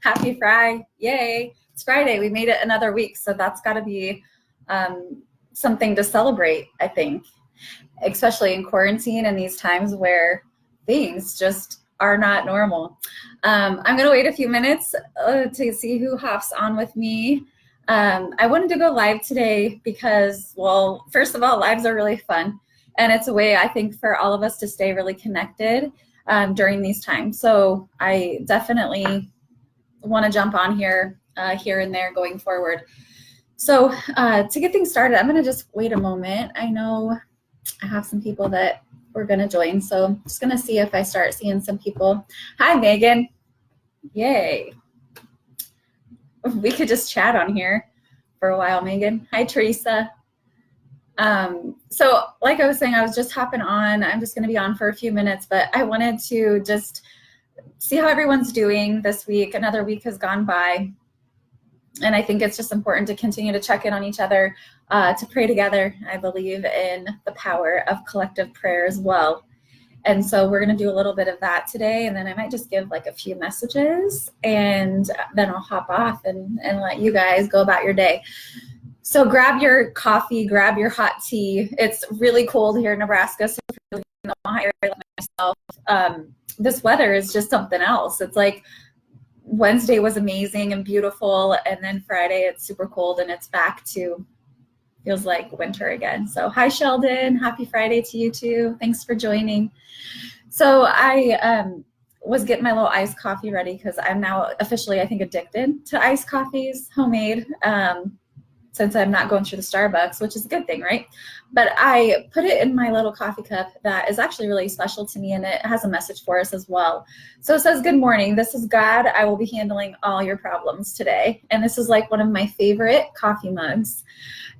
Happy Friday. Yay. It's Friday. We made it another week. So that's got to be something to celebrate, I think, especially in quarantine and these times where things just are not normal. I'm going to wait a few minutes to see who hops on with me. I wanted to go live today because, well, first of all, lives are really fun. And it's a way, I think, for all of us to stay really connected during these times. So I definitely want to jump on here and there going forward. So to get things started, I'm going to just wait a moment. I know I have some people that we're going to join. So I'm just going to see if I start seeing some people. Hi, Megan. Yay. We could just chat on here for a while, Megan. Hi, Teresa. So like I was saying, I was just hopping on. I'm just going to be on for a few minutes, but I wanted to just see how everyone's doing this week. Another week has gone by. And I think it's just important to continue to check in on each other, to pray together. I believe in the power of collective prayer as well. And so we're going to do a little bit of that today. And then I might just give like a few messages and then I'll hop off and let you guys go about your day. So grab your coffee, grab your hot tea. It's really cold here in Nebraska. So if you're in the Omaha area like myself, this weather is just something else. It's like Wednesday was amazing and beautiful, and then Friday it's super cold and it's back to feels like winter again. So hi Sheldon, happy Friday to you too. Thanks for joining. So I was getting my little iced coffee ready because I'm now officially, I think, addicted to iced coffees, homemade, since I'm not going through the Starbucks, which is a good thing, right? But I put it in my little coffee cup that is actually really special to me, and it has a message for us as well. So it says, good morning, this is God. I will be handling all your problems today. And this is like one of my favorite coffee mugs.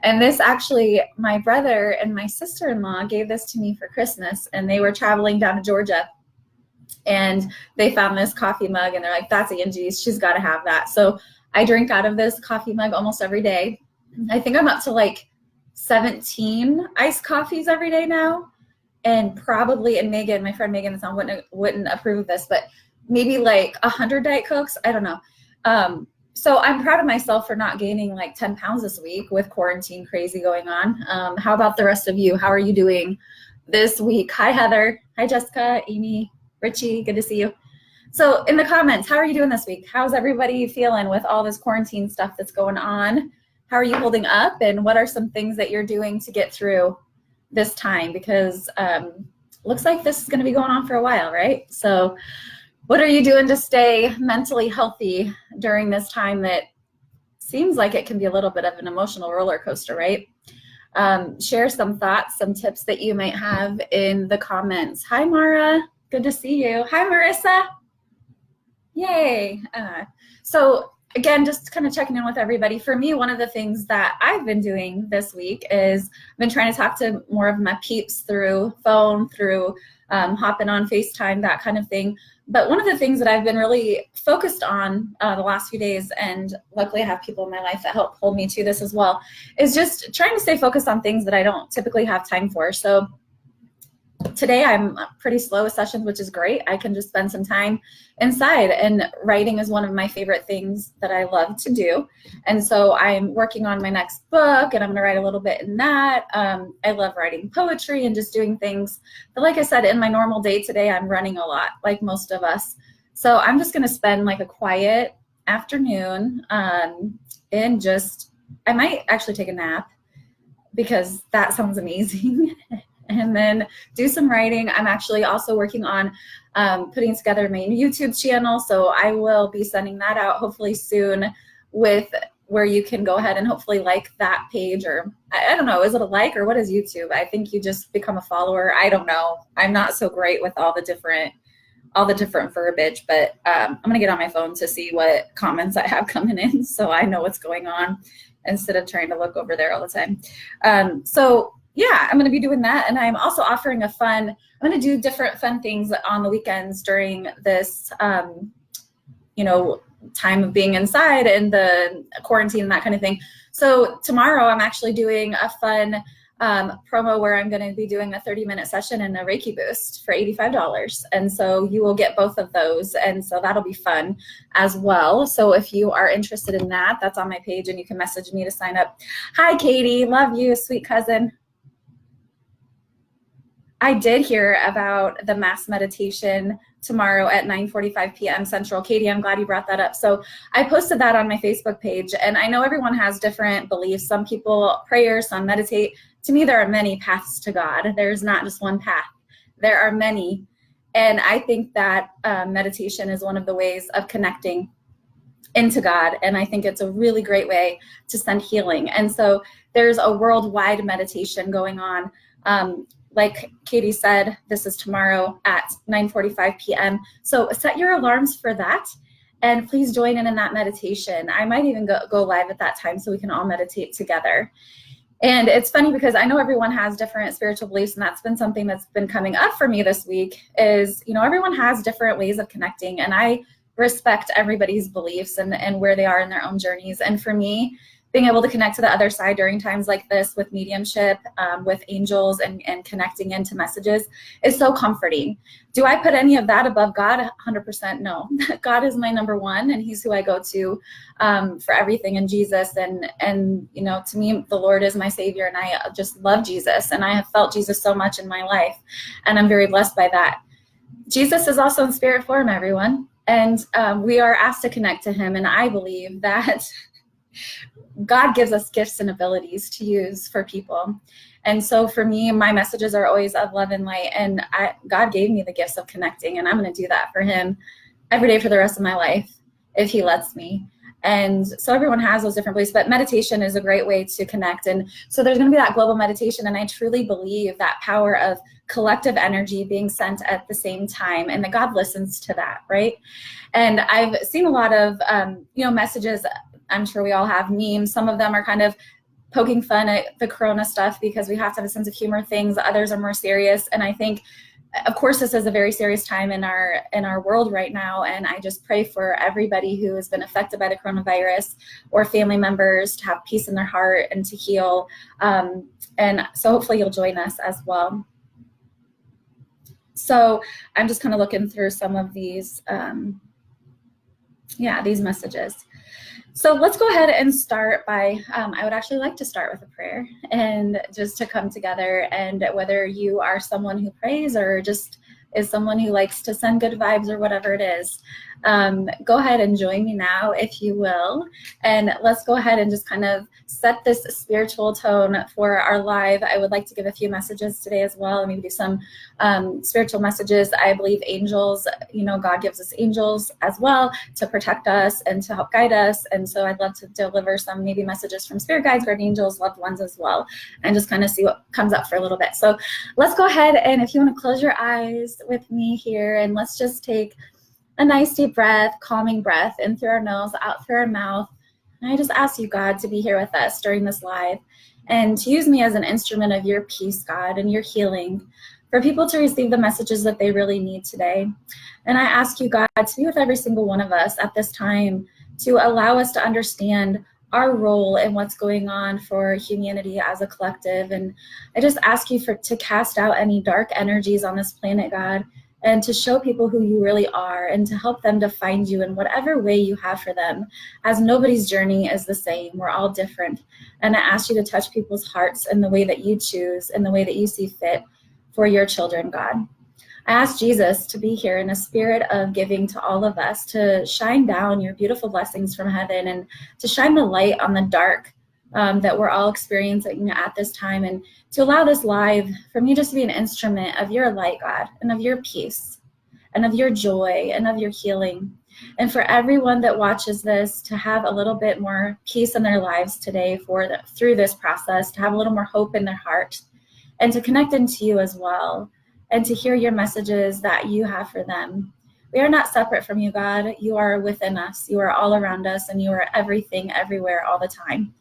And this actually, my brother and my sister-in-law gave this to me for Christmas, and they were traveling down to Georgia. And they found this coffee mug, and they're like, that's Angie's, she's got to have that. So I drink out of this coffee mug almost every day. I think I'm up to like 17 iced coffees every day now, and probably, and Megan, my friend Megan, wouldn't approve of this, but maybe like 100 Diet Cokes. I don't know. So I'm proud of myself for not gaining like 10 pounds this week with quarantine crazy going on. How about the rest of you? How are you doing this week? Hi, Heather. Hi, Jessica, Amy, Richie. Good to see you. So in the comments, how are you doing this week? How's everybody feeling with all this quarantine stuff that's going on? How are you holding up, and what are some things that you're doing to get through this time? Because looks like this is going to be going on for a while, right? So what are you doing to stay mentally healthy during this time that seems like it can be a little bit of an emotional roller coaster, right? Share some thoughts, some tips that you might have in the comments. Hi, Mara. Good to see you. Hi, Marissa. Yay. So again, just kind of checking in with everybody. For me, one of the things that I've been doing this week is I've been trying to talk to more of my peeps through phone, through hopping on FaceTime, that kind of thing. But one of the things that I've been really focused on the last few days, and luckily I have people in my life that help hold me to this as well, is just trying to stay focused on things that I don't typically have time for. So today I'm pretty slow with sessions, which is great. I can just spend some time inside, and writing is one of my favorite things that I love to do. And so I'm working on my next book, and I'm going to write a little bit in that. I love writing poetry and just doing things. But like I said, in my normal day today, I'm running a lot, like most of us. So I'm just going to spend like a quiet afternoon and just, I might actually take a nap because that sounds amazing. And then do some writing. I'm actually also working on putting together my YouTube channel. So I will be sending that out hopefully soon, with where you can go ahead and hopefully like that page, or I don't know, is it a like, or what is YouTube? I think you just become a follower. I don't know. I'm not so great with all the different verbiage, but I'm going to get on my phone to see what comments I have coming in so I know what's going on instead of trying to look over there all the time. So yeah, I'm going to be doing that. And I'm also offering I'm going to do different fun things on the weekends during this, time of being inside and the quarantine and that kind of thing. So tomorrow I'm actually doing a fun promo where I'm going to be doing a 30-minute session and a Reiki boost for $85. And so you will get both of those. And so that'll be fun as well. So if you are interested in that, that's on my page and you can message me to sign up. Hi, Katie. Love you, sweet cousin. I did hear about the mass meditation tomorrow at 9:45 p.m. Central. Katie, I'm glad you brought that up. So I posted that on my Facebook page, and I know everyone has different beliefs. Some people pray, some meditate. To me, there are many paths to God. There's not just one path. There are many. And I think that meditation is one of the ways of connecting into God. And I think it's a really great way to send healing. And so there's a worldwide meditation going on. Like Katie said, this is tomorrow at 9:45 p.m. So set your alarms for that. And please join in that meditation. I might even go live at that time so we can all meditate together. And it's funny because I know everyone has different spiritual beliefs, and that's been something that's been coming up for me this week is, everyone has different ways of connecting, and I respect everybody's beliefs and where they are in their own journeys. And for me, being able to connect to the other side during times like this with mediumship, with angels and connecting into messages is so comforting. Do I put any of that above God? 100% no. God is my number one, and he's who I go to for everything in Jesus. And to me, the Lord is my savior, and I just love Jesus, and I have felt Jesus so much in my life, and I'm very blessed by that. Jesus is also in spirit form, everyone, and we are asked to connect to him, and I believe that God gives us gifts and abilities to use for people. And so for me, my messages are always of love and light. And God gave me the gifts of connecting, and I'm going to do that for him every day for the rest of my life, if he lets me. And so everyone has those different beliefs, but meditation is a great way to connect. And so there's going to be that global meditation. And I truly believe that power of collective energy being sent at the same time, and that God listens to that, right? And I've seen a lot of, messages. I'm sure we all have memes. Some of them are kind of poking fun at the corona stuff because we have to have a sense of humor things. Others are more serious. And I think, of course, this is a very serious time in our world right now. And I just pray for everybody who has been affected by the coronavirus or family members to have peace in their heart and to heal. And so hopefully you'll join us as well. So I'm just kind of looking through some of these, these messages. So let's go ahead and start by, I would actually like to start with a prayer and just to come together. And whether you are someone who prays or just is someone who likes to send good vibes or whatever it is, go ahead and join me now, if you will. And let's go ahead and just kind of set this spiritual tone for our live. I would like to give a few messages today as well, and maybe do some spiritual messages. I believe angels, God gives us angels as well to protect us and to help guide us. And so I'd love to deliver some maybe messages from spirit guides, guardian angels, loved ones as well, and just kind of see what comes up for a little bit. So let's go ahead, and if you want to close your eyes with me here, and let's just take a nice deep breath, calming breath in through our nose, out through our mouth. And I just ask you, God, to be here with us during this live and to use me as an instrument of your peace, God, and your healing for people to receive the messages that they really need today. And I ask you, God, to be with every single one of us at this time, to allow us to understand our role in what's going on for humanity as a collective. And I just ask you to cast out any dark energies on this planet, God, and to show people who you really are, and to help them to find you in whatever way you have for them, as nobody's journey is the same. We're all different. And I ask you to touch people's hearts in the way that you choose, in the way that you see fit for your children, God. I ask Jesus to be here in a spirit of giving to all of us, to shine down your beautiful blessings from heaven, and to shine the light on the dark that we're all experiencing at this time, and to allow this live for me just to be an instrument of your light, God, and of your peace, and of your joy, and of your healing. And for everyone that watches this to have a little bit more peace in their lives today through this process, to have a little more hope in their heart, and to connect into you as well, and to hear your messages that you have for them. We are not separate from you, God. You are within us. You are all around us, and you are everything, everywhere, all the time.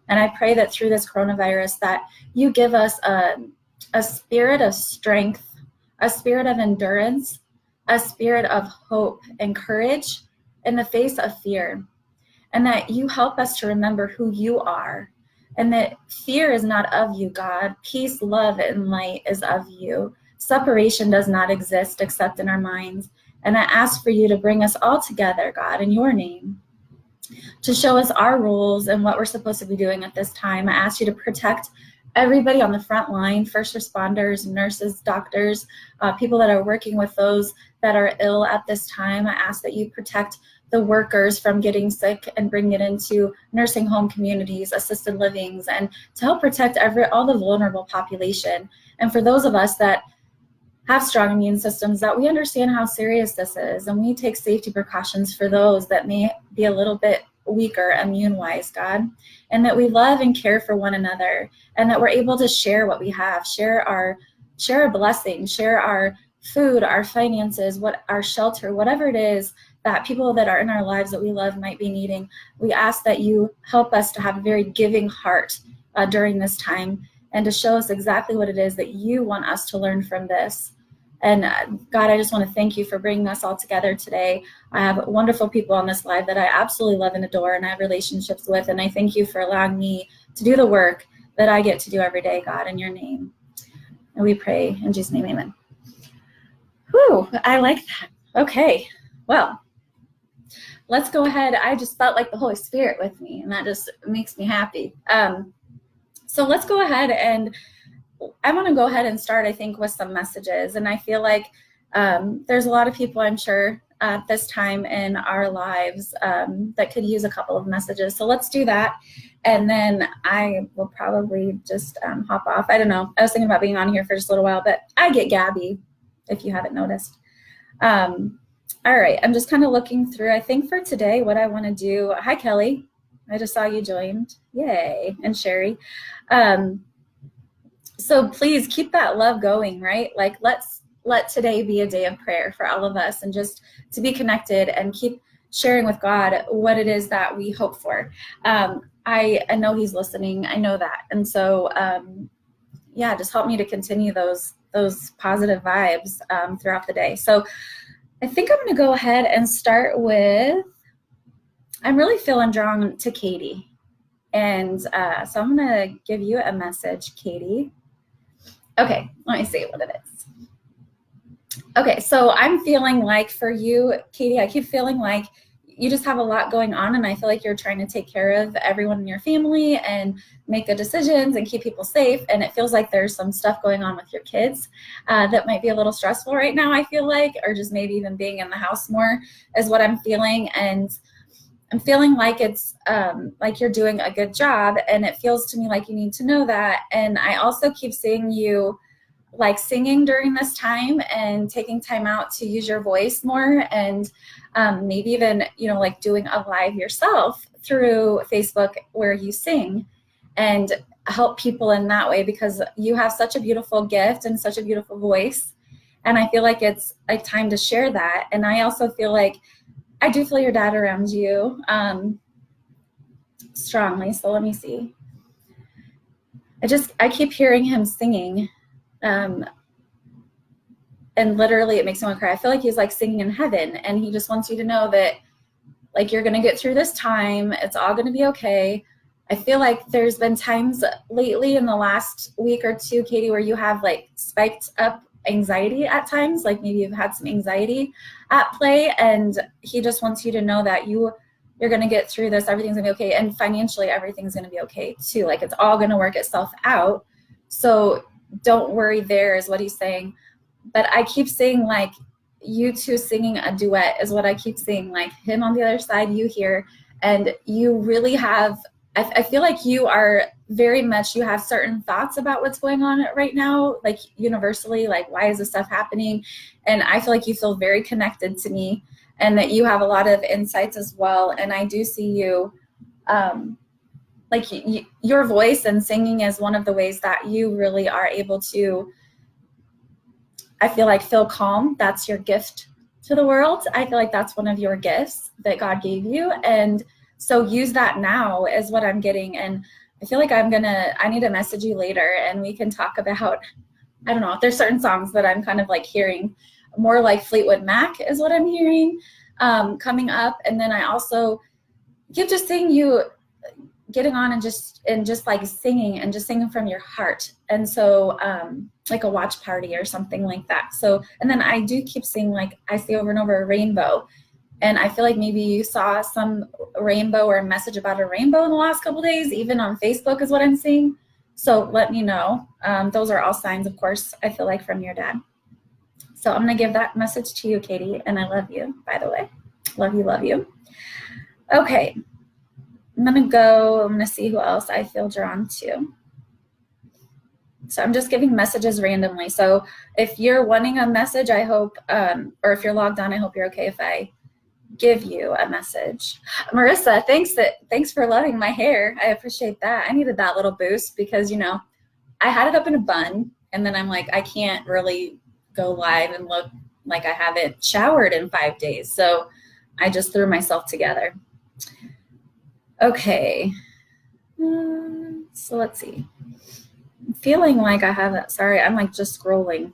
And I pray that through this coronavirus that you give us a spirit of strength, a spirit of endurance, a spirit of hope and courage in the face of fear. And that you help us to remember who you are, and that fear is not of you, God. Peace, love, and light is of you. Separation does not exist except in our minds. And I ask for you to bring us all together, God, in your name, to show us our rules and what we're supposed to be doing at this time. I ask you to protect everybody on the front line, first responders, nurses, doctors, people that are working with those that are ill at this time. I ask that you protect the workers from getting sick and bring it into nursing home communities, assisted livings, and to help protect all the vulnerable population. And for those of us that have strong immune systems, that we understand how serious this is, and we take safety precautions for those that may be a little bit weaker immune-wise, God, and that we love and care for one another, and that we're able to share what we have, share our blessings, share our food, our finances, our shelter, whatever it is that people that are in our lives that we love might be needing. We ask that you help us to have a very giving heart during this time, and to show us exactly what it is that you want us to learn from this. And God, I just want to thank you for bringing us all together today. I have wonderful people on this live that I absolutely love and adore and I have relationships with. And I thank you for allowing me to do the work that I get to do every day, God, in your name. And we pray in Jesus' name, amen. Whew, I like that. Okay, well, let's go ahead. I just felt like the Holy Spirit with me, and that just makes me happy. So let's go ahead, and I want to go ahead and start, I think, with some messages. And I feel like there's a lot of people, I'm sure, at this time in our lives that could use a couple of messages. So let's do that. And then I will probably just hop off. I don't know. I was thinking about being on here for just a little while, but I get gabby, if you haven't noticed. All right. I'm just kind of looking through. I think for today, what I want to do. Hi, Kelly. I just saw you joined. Yay. And Sherry. So please keep that love going, right? Like let today be a day of prayer for all of us, and just to be connected and keep sharing with God what it is that we hope for. I know he's listening. I know that. And so, yeah, just help me to continue those positive vibes throughout the day. So I think I'm going to go ahead and start with, I'm really feeling drawn to Katie. And so I'm going to give you a message, Katie. Okay, let me see what it is. Okay, so I'm feeling like for you, Katie, I keep feeling like you just have a lot going on, and I feel like you're trying to take care of everyone in your family and make good decisions and keep people safe, and it feels like there's some stuff going on with your kids that might be a little stressful right now, I feel like, or just maybe even being in the house more is what I'm feeling. And I'm feeling like it's like you're doing a good job, and it feels to me like you need to know that. And I also keep seeing you like singing during this time and taking time out to use your voice more, and maybe even, you know, like doing a live yourself through Facebook where you sing and help people in that way, because you have such a beautiful gift and such a beautiful voice. And I feel like it's like time to share that. And I also feel like I do feel your dad around you strongly. So let me see. I keep hearing him singing. And literally it makes me want to cry. I feel like he's like singing in heaven, and he just wants you to know that like you're going to get through this time. It's all going to be okay. I feel like there's been times lately in the last week or two, Katie, where you have like spiked up anxiety at times, like maybe you've had some anxiety at play, and he just wants you to know that you're going to get through this. Everything's gonna be okay. And financially, everything's going to be okay too. Like it's all going to work itself out. So don't worry, there is what he's saying. But I keep seeing like you two singing a duet is what I keep seeing, like him on the other side, you here, and you really have, I feel like you are very much, you have certain thoughts about what's going on right now, like universally, like why is this stuff happening? And I feel like you feel very connected to me, and that you have a lot of insights as well. And I do see you, like your voice and singing is one of the ways that you really are able to, I feel like, feel calm. That's your gift to the world. I feel like that's one of your gifts that God gave you. And so use that now is what I'm getting. And I feel like I need to message you later, and we can talk about, I don't know, there's certain songs that I'm kind of like hearing more like Fleetwood Mac is what I'm hearing coming up. And then I also keep just seeing you getting on and just like singing and just singing from your heart. And so like a watch party or something like that. So, and then I do keep seeing, like I see over and over, a rainbow. And I feel like maybe you saw some rainbow or a message about a rainbow in the last couple of days, even on Facebook is what I'm seeing. So let me know. Those are all signs, of course, I feel like, from your dad. So I'm going to give that message to you, Katie. And I love you, by the way. Love you, love you. Okay. I'm going to see who else I feel drawn to. So I'm just giving messages randomly. So if you're wanting a message, I hope, or if you're logged on, I hope you're okay if I give you a message. Marissa, thanks for loving my hair. I appreciate that. I needed that little boost because, you know, I had it up in a bun and then I'm like, I can't really go live and look like I haven't showered in 5 days. So I just threw myself together. Okay. So let's see. I'm feeling like I haven't, sorry, I'm like just scrolling.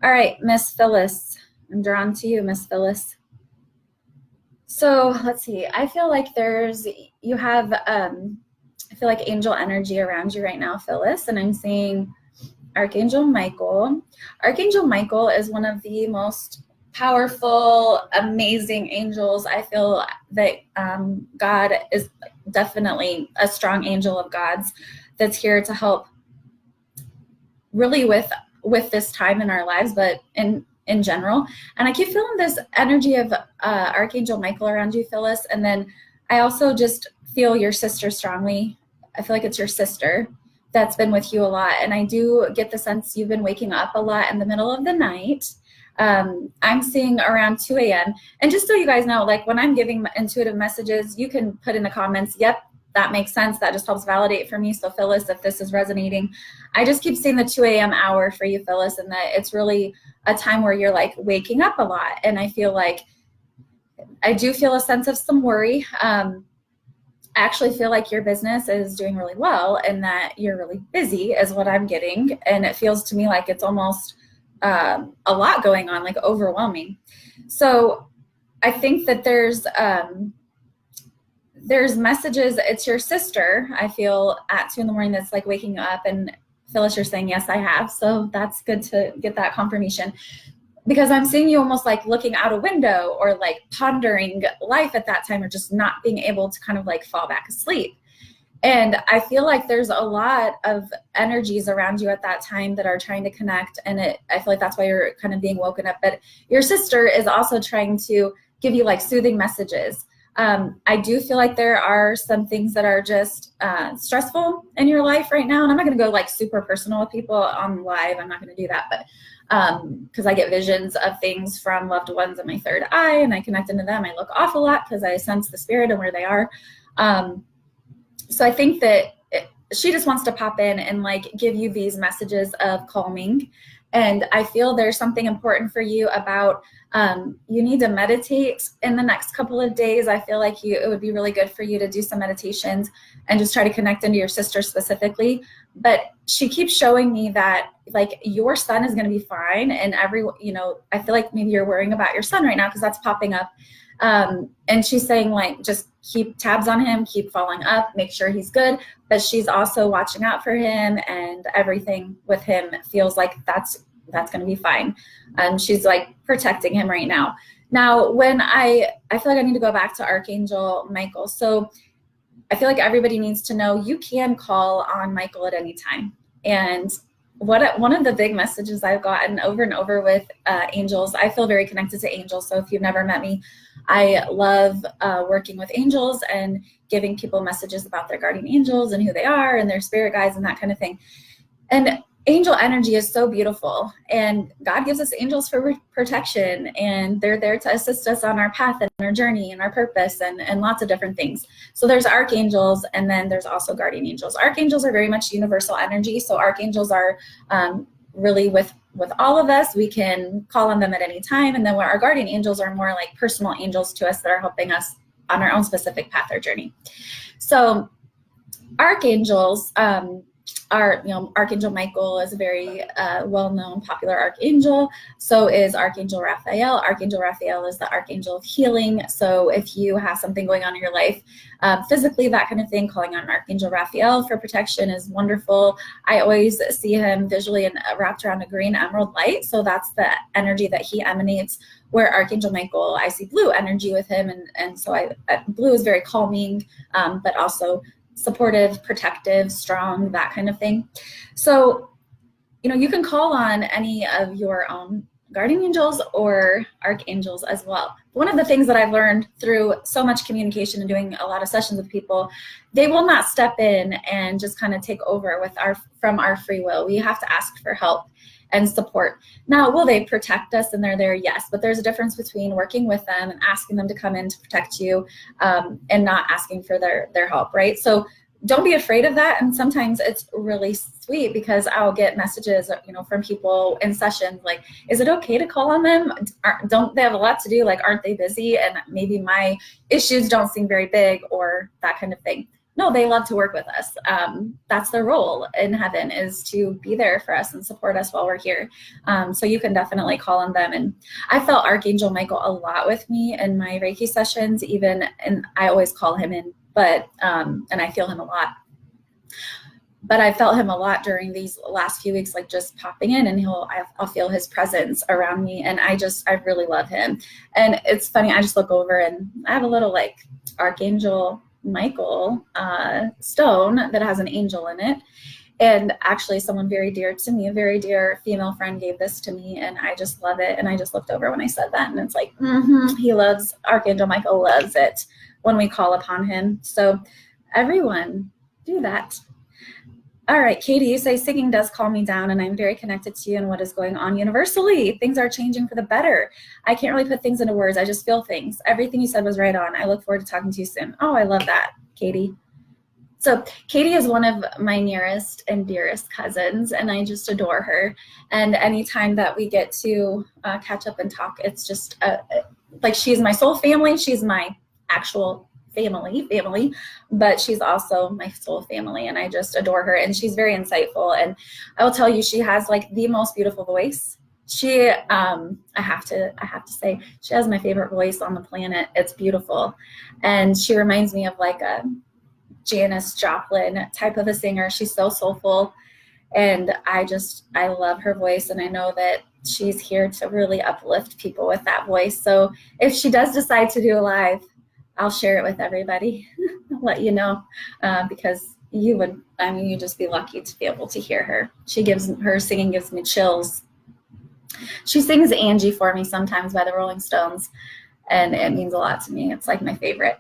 All right, Miss Phyllis, I'm drawn to you, Miss Phyllis. So let's see, I feel like you have, I feel like angel energy around you right now, Phyllis, and I'm seeing Archangel Michael. Archangel Michael is one of the most powerful, amazing angels. I feel that God is definitely a strong angel of God's that's here to help really with this time in our lives, but in general. And I keep feeling this energy of Archangel Michael around you, Phyllis. And then I also just feel your sister strongly. I feel like it's your sister that's been with you a lot. And I do get the sense you've been waking up a lot in the middle of the night. I'm seeing around 2 a.m. And just so you guys know, like when I'm giving intuitive messages, you can put in the comments, yep, that makes sense. That just helps validate for me. So Phyllis, if this is resonating, I just keep seeing the 2 a.m. hour for you, Phyllis, and that it's really a time where you're like waking up a lot. And I feel like I do feel a sense of some worry. I actually feel like your business is doing really well and that you're really busy is what I'm getting. And it feels to me like it's almost a lot going on, like overwhelming. So I think that there's messages. It's your sister, I feel, at 2 a.m. that's like waking up. And Phyllis, you're saying, yes, I have. So that's good to get that confirmation, because I'm seeing you almost like looking out a window or like pondering life at that time, or just not being able to kind of like fall back asleep. And I feel like there's a lot of energies around you at that time that are trying to connect. And I feel like that's why you're kind of being woken up. But your sister is also trying to give you like soothing messages. I do feel like there are some things that are just stressful in your life right now. And I'm not going to go like super personal with people on live. I'm not going to do that. But because I get visions of things from loved ones in my third eye and I connect into them. I look off a lot because I sense the spirit and where they are. So I think that she just wants to pop in and like give you these messages of calming. And I feel there's something important for you about you need to meditate in the next couple of days. I feel like it would be really good for you to do some meditations and just try to connect into your sister specifically. But she keeps showing me that like your son is going to be fine. And I feel like maybe you're worrying about your son right now because that's popping up. And she's saying like, just keep tabs on him, keep following up, make sure he's good. But she's also watching out for him, and everything with him feels like that's going to be fine. She's like protecting him right now. Now, when I feel like I need to go back to Archangel Michael. So I feel like everybody needs to know you can call on Michael at any time. And one of the big messages I've gotten over and over with angels, I feel very connected to angels. So if you've never met me, I love working with angels and giving people messages about their guardian angels and who they are and their spirit guides and that kind of thing. And angel energy is so beautiful, and God gives us angels for protection, and they're there to assist us on our path and our journey and our purpose and lots of different things. So there's archangels, and then there's also guardian angels. Archangels are very much universal energy. So archangels are really with all of us. We can call on them at any time. And then where our guardian angels are more like personal angels to us that are helping us on our own specific path or journey. So archangels, Archangel Michael is a very well-known, popular archangel. So is Archangel Raphael. Archangel Raphael is the archangel of healing. So if you have something going on in your life, physically, that kind of thing, calling on Archangel Raphael for protection is wonderful. I always see him visually wrapped around a green emerald light. So that's the energy that he emanates. Where Archangel Michael, I see blue energy with him. And so blue is very calming, but also supportive, protective, strong, that kind of thing. So, you can call on any of your own guardian angels or archangels as well. One of the things that I've learned through so much communication and doing a lot of sessions with people, they will not step in and just kind of take over from our free will. We have to ask for help and support. Now, will they protect us and they're there? Yes, but there's a difference between working with them and asking them to come in to protect you and not asking for their help, right? So don't be afraid of that. And sometimes it's really sweet because I'll get messages, from people in sessions like, is it okay to call on them? Don't they have a lot to do? Like, aren't they busy? And maybe my issues don't seem very big or that kind of thing. No, they love to work with us. That's their role in heaven, is to be there for us and support us while we're here. So you can definitely call on them. And I felt Archangel Michael a lot with me in my Reiki sessions, and I always call him in, but, and I feel him a lot. But I felt him a lot during these last few weeks, like just popping in, and I'll feel his presence around me. And I really love him. And it's funny, I just look over and I have a little like Archangel Michael stone that has an angel in it. And actually someone very dear to me, a very dear female friend, gave this to me, and I just love it. And I just looked over when I said that, and it's like, Archangel Michael loves it when we call upon him. So everyone do that. All right, Katie, you say singing does calm me down, and I'm very connected to you and what is going on universally. Things are changing for the better. I can't really put things into words. I just feel things. Everything you said was right on. I look forward to talking to you soon. Oh, I love that, Katie. So Katie is one of my nearest and dearest cousins, and I just adore her. And anytime that we get to catch up and talk, it's just like she's my soul family. She's my actual family, but she's also my soul family, and I just adore her. And she's very insightful, and I will tell you, she has like the most beautiful voice. She I have to say, she has my favorite voice on the planet. It's beautiful, and she reminds me of like a Janis Joplin type of a singer. She's so soulful, and I love her voice, and I know that she's here to really uplift people with that voice. So if she does decide to do a live, I'll share it with everybody. I'll let you know, because you'd just be lucky to be able to hear her. Her singing gives me chills. She sings Angie for me sometimes by the Rolling Stones, and it means a lot to me. It's like my favorite.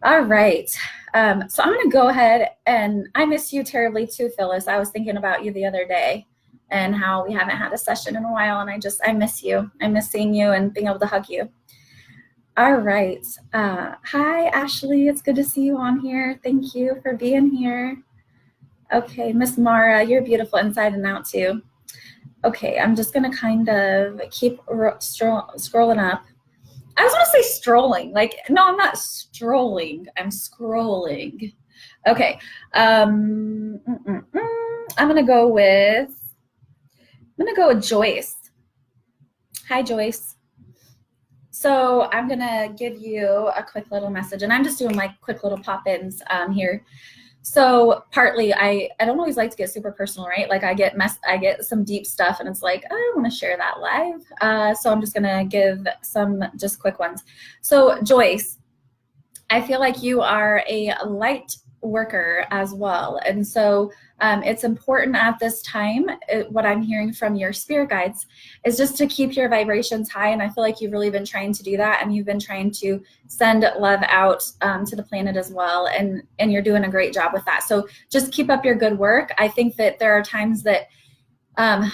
All right. So I'm going to go ahead, and I miss you terribly too, Phyllis. I was thinking about you the other day and how we haven't had a session in a while, and I miss you. I miss seeing you and being able to hug you. All right. Hi, Ashley. It's good to see you on here. Thank you for being here. Okay, Miss Mara, you're beautiful inside and out too. Okay, I'm just going to kind of keep scrolling up. I was going to say strolling. Like, no, I'm not strolling. I'm scrolling. Okay. I'm going to go with Joyce. Hi, Joyce. So I'm going to give you a quick little message, and I'm just doing like quick little pop-ins here. So partly I don't always like to get super personal, right? Like I get some deep stuff, and it's like, I don't want to share that live. So I'm just going to give some just quick ones. So Joyce, I feel like you are a light worker as well. And so it's important at this time, what I'm hearing from your spirit guides is just to keep your vibrations high. And I feel like you've really been trying to do that, and you've been trying to send love out to the planet as well. And you're doing a great job with that. So just keep up your good work. I think that there are times that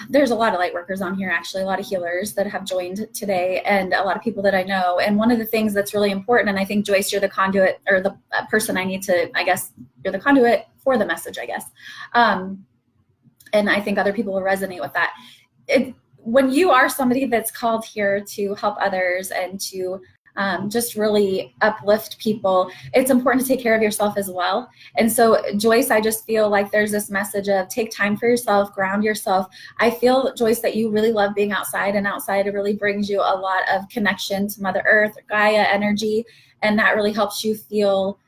there's a lot of light workers on here, actually, a lot of healers that have joined today, and a lot of people that I know. And one of the things that's really important, and I think, Joyce, you're the conduit, or the person I need to, I guess, you're the conduit for the message, I guess. And I think other people will resonate with that. When you are somebody that's called here to help others and to just really uplift people. It's important to take care of yourself as well. And so, Joyce, I just feel like there's this message of take time for yourself, ground yourself. I feel, Joyce, that you really love being outside, and outside it really brings you a lot of connection to Mother Earth, Gaia energy, and that really helps you feel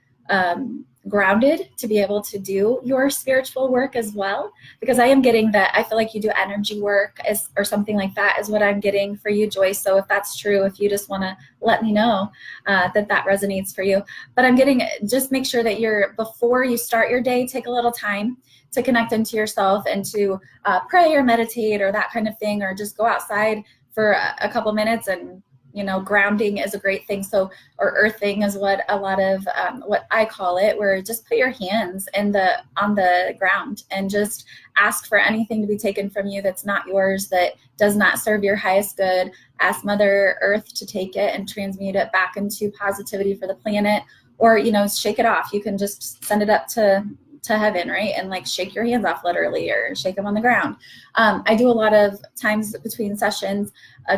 grounded to be able to do your spiritual work as well, because I am getting that. I feel like you do energy work or something like that is what I'm getting for you, Joyce. So if that's true, if you just want to let me know that resonates for you. But I'm getting, just make sure that before you start your day, take a little time to connect into yourself and to pray or meditate or that kind of thing, or just go outside for a couple minutes. And grounding is a great thing. So, or earthing is what a lot of what I call it, where just put your hands on the ground and just ask for anything to be taken from you that's not yours, that does not serve your highest good. Ask Mother Earth to take it and transmute it back into positivity for the planet, or shake it off. You can just send it up to heaven, right? And like shake your hands off literally, or shake them on the ground. I do a lot of times between sessions,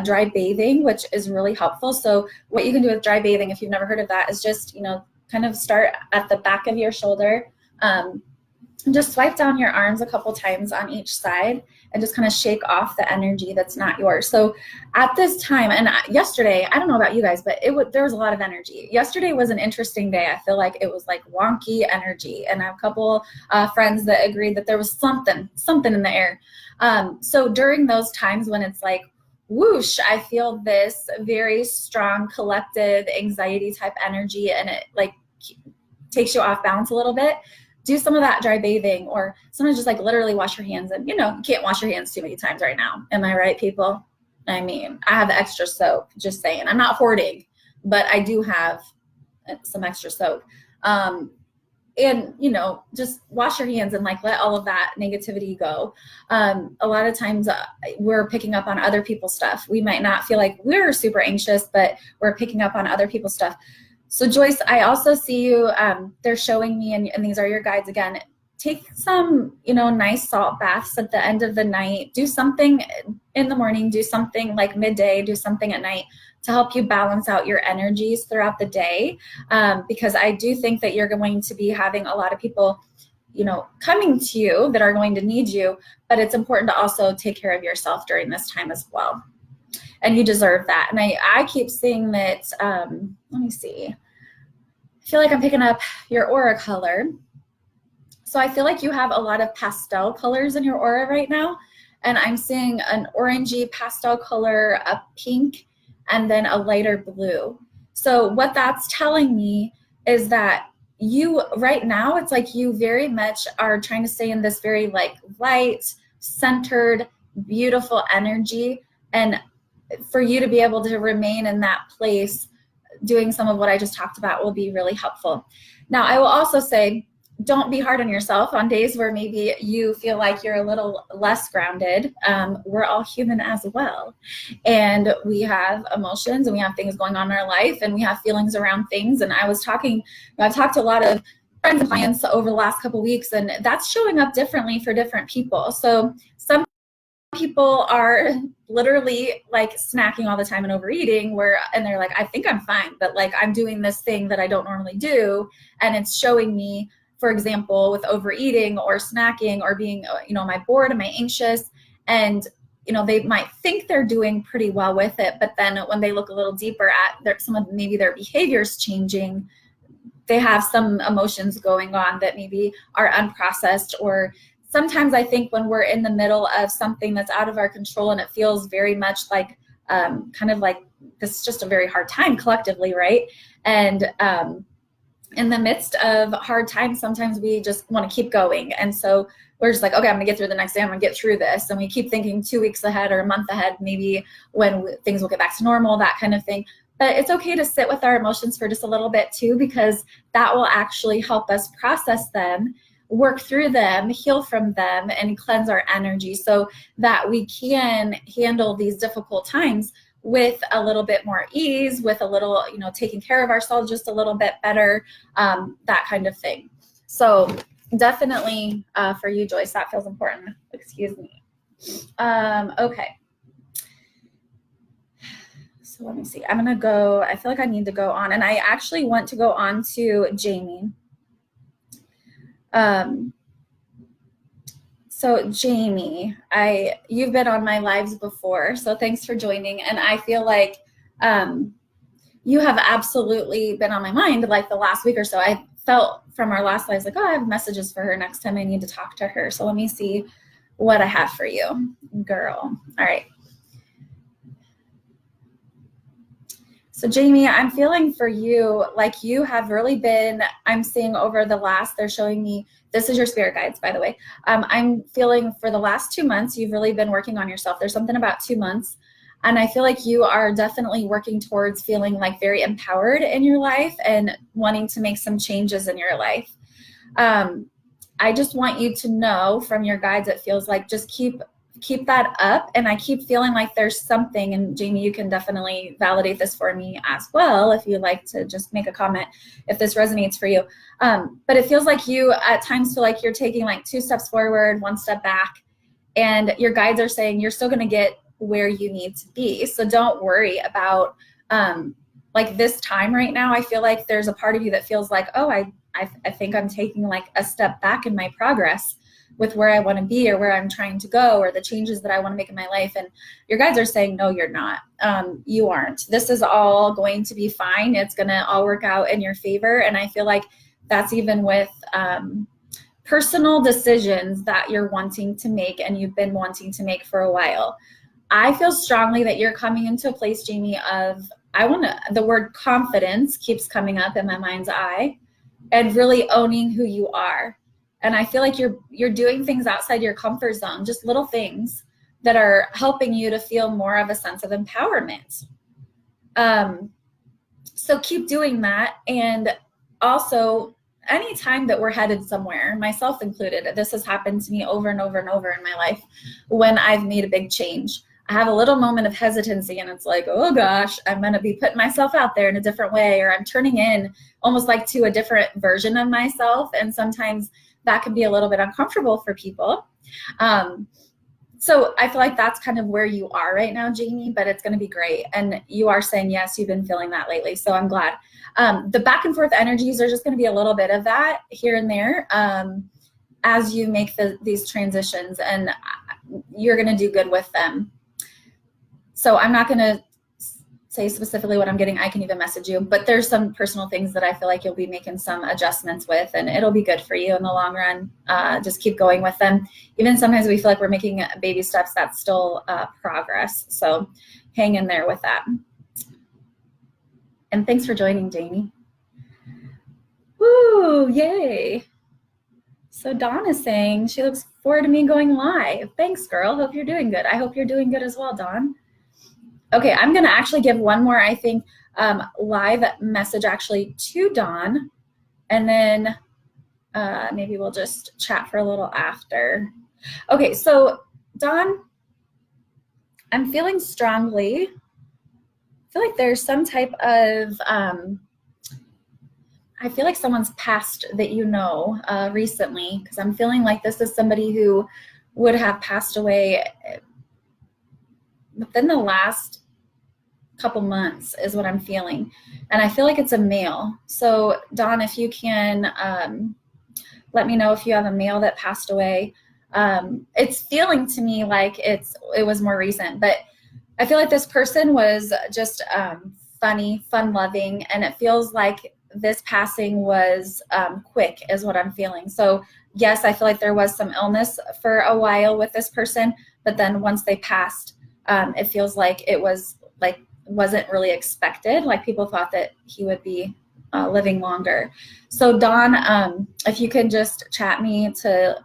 dry bathing, which is really helpful. So what you can do with dry bathing, if you've never heard of that, is just, kind of start at the back of your shoulder. Just swipe down your arms a couple times on each side and just kind of shake off the energy that's not yours. So at this time, and yesterday, I don't know about you guys, but there was a lot of energy. Yesterday was an interesting day. I feel like it was like wonky energy. And I have a couple friends that agreed that there was something in the air. So during those times when it's like, whoosh, I feel this very strong collective anxiety type energy, and it like takes you off balance a little bit. Do some of that dry bathing, or sometimes just like literally wash your hands. And you can't wash your hands too many times right now. Am I right, people? I mean, I have the extra soap, just saying. I'm not hoarding, but I do have some extra soap. And just wash your hands and like let all of that negativity go. A lot of times we're picking up on other people's stuff. We might not feel like we're super anxious, but we're picking up on other people's stuff. So Joyce, I also see you, they're showing me, and these are your guides again, take some, nice salt baths at the end of the night, do something in the morning, do something like midday, do something at night to help you balance out your energies throughout the day. Because I do think that you're going to be having a lot of people, coming to you that are going to need you, but it's important to also take care of yourself during this time as well. And you deserve that. And I keep seeing that, let me see. I feel like I'm picking up your aura color. So I feel like you have a lot of pastel colors in your aura right now. And I'm seeing an orangey pastel color, a pink, and then a lighter blue. So what that's telling me is that you, right now, it's like you very much are trying to stay in this very like light, centered, beautiful energy. And for you to be able to remain in that place, doing some of what I just talked about will be really helpful. Now, I will also say, don't be hard on yourself on days where maybe you feel like you're a little less grounded. We're all human as well. And we have emotions, and we have things going on in our life, and we have feelings around things. And I've talked to a lot of friends and clients over the last couple of weeks, and that's showing up differently for different people. So some people are literally like snacking all the time and overeating, and they're like, I think I'm fine, but like I'm doing this thing that I don't normally do. And it's showing me, for example, with overeating or snacking or being, am I bored? Am I anxious? And, they might think they're doing pretty well with it, but then when they look a little deeper at maybe their behaviors changing, they have some emotions going on that maybe are unprocessed. Or sometimes I think when we're in the middle of something that's out of our control and it feels very much like kind of like this is just a very hard time collectively, right? And in the midst of hard times, sometimes we just want to keep going. And so we're just like, okay, I'm going to get through the next day. I'm going to get through this. And we keep thinking 2 weeks ahead or a month ahead, maybe when things will get back to normal, that kind of thing. But it's okay to sit with our emotions for just a little bit too, because that will actually help us process them, work through them, heal from them, and cleanse our energy so that we can handle these difficult times with a little bit more ease, with a little, taking care of ourselves just a little bit better, that kind of thing. So definitely for you, Joyce, that feels important. Excuse me. Okay. So let me see. I'm going to go, I feel like I need to go on, and I actually want to go on to Jamie. So Jamie, you've been on my lives before, so thanks for joining. And I feel like you have absolutely been on my mind like the last week or so. I felt from our last lives like, oh, I have messages for her next time I need to talk to her. So let me see what I have for you, girl. All right. So Jamie, I'm feeling for you like you have really been, I'm seeing over the last, they're showing me, this is your spirit guides, by the way. I'm feeling for the last 2 months, you've really been working on yourself. There's something about 2 months. And I feel like you are definitely working towards feeling like very empowered in your life and wanting to make some changes in your life. I just want you to know from your guides, it feels like just keep that up. And I keep feeling like there's something, and Jamie, you can definitely validate this for me as well if you'd like to just make a comment if this resonates for you. But it feels like you at times feel like you're taking like 2 steps forward, 1 step back, and your guides are saying you're still going to get where you need to be. So don't worry about like this time right now. I feel like there's a part of you that feels like, oh, I think I'm taking like a step back in my progress with where I want to be or where I'm trying to go or the changes that I want to make in my life. And your guides are saying, no, you're not. You aren't. This is all going to be fine. It's going to all work out in your favor. And I feel like that's even with personal decisions that you're wanting to make and you've been wanting to make for a while. I feel strongly that you're coming into a place, Jamie, of the word confidence keeps coming up in my mind's eye, and really owning who you are. And I feel like you're doing things outside your comfort zone, just little things that are helping you to feel more of a sense of empowerment. So keep doing that. And also, anytime that we're headed somewhere, myself included, this has happened to me over and over and over in my life when I've made a big change. I have a little moment of hesitancy and it's like, oh gosh, I'm going to be putting myself out there in a different way, or I'm turning in almost like to a different version of myself. And sometimes that can be a little bit uncomfortable for people. So I feel like that's kind of where you are right now, Jamie, but it's going to be great. And you are saying, yes, you've been feeling that lately. So I'm glad. The back and forth energies are just going to be a little bit of that here and there as you make these transitions, and you're going to do good with them. So I'm not going to say specifically what I'm getting. I can even message you, but there's some personal things that I feel like you'll be making some adjustments with, and it'll be good for you in the long run. Just keep going with them. Even sometimes we feel like we're making baby steps, that's still progress. So hang in there with that. And thanks for joining, Jamie. Woo, yay. So Dawn is saying she looks forward to me going live. Thanks, girl. Hope you're doing good. I hope you're doing good as well, Dawn. Okay, I'm going to actually give one more, I think, live message actually to Dawn, and then maybe we'll just chat for a little after. Okay, so Dawn, I'm feeling strongly. I feel like there's some type of, I feel like someone's passed that you know recently, because I'm feeling like this is somebody who would have passed away within the last couple months is what I'm feeling. And I feel like it's a male. So Dawn, if you can let me know if you have a male that passed away. It's feeling to me like it was more recent, but I feel like this person was just funny, fun-loving, and it feels like this passing was quick is what I'm feeling. So yes, I feel like there was some illness for a while with this person, but then once they passed, it feels like it was like wasn't really expected. Like people thought that he would be living longer. So Dawn, if you can just chat me to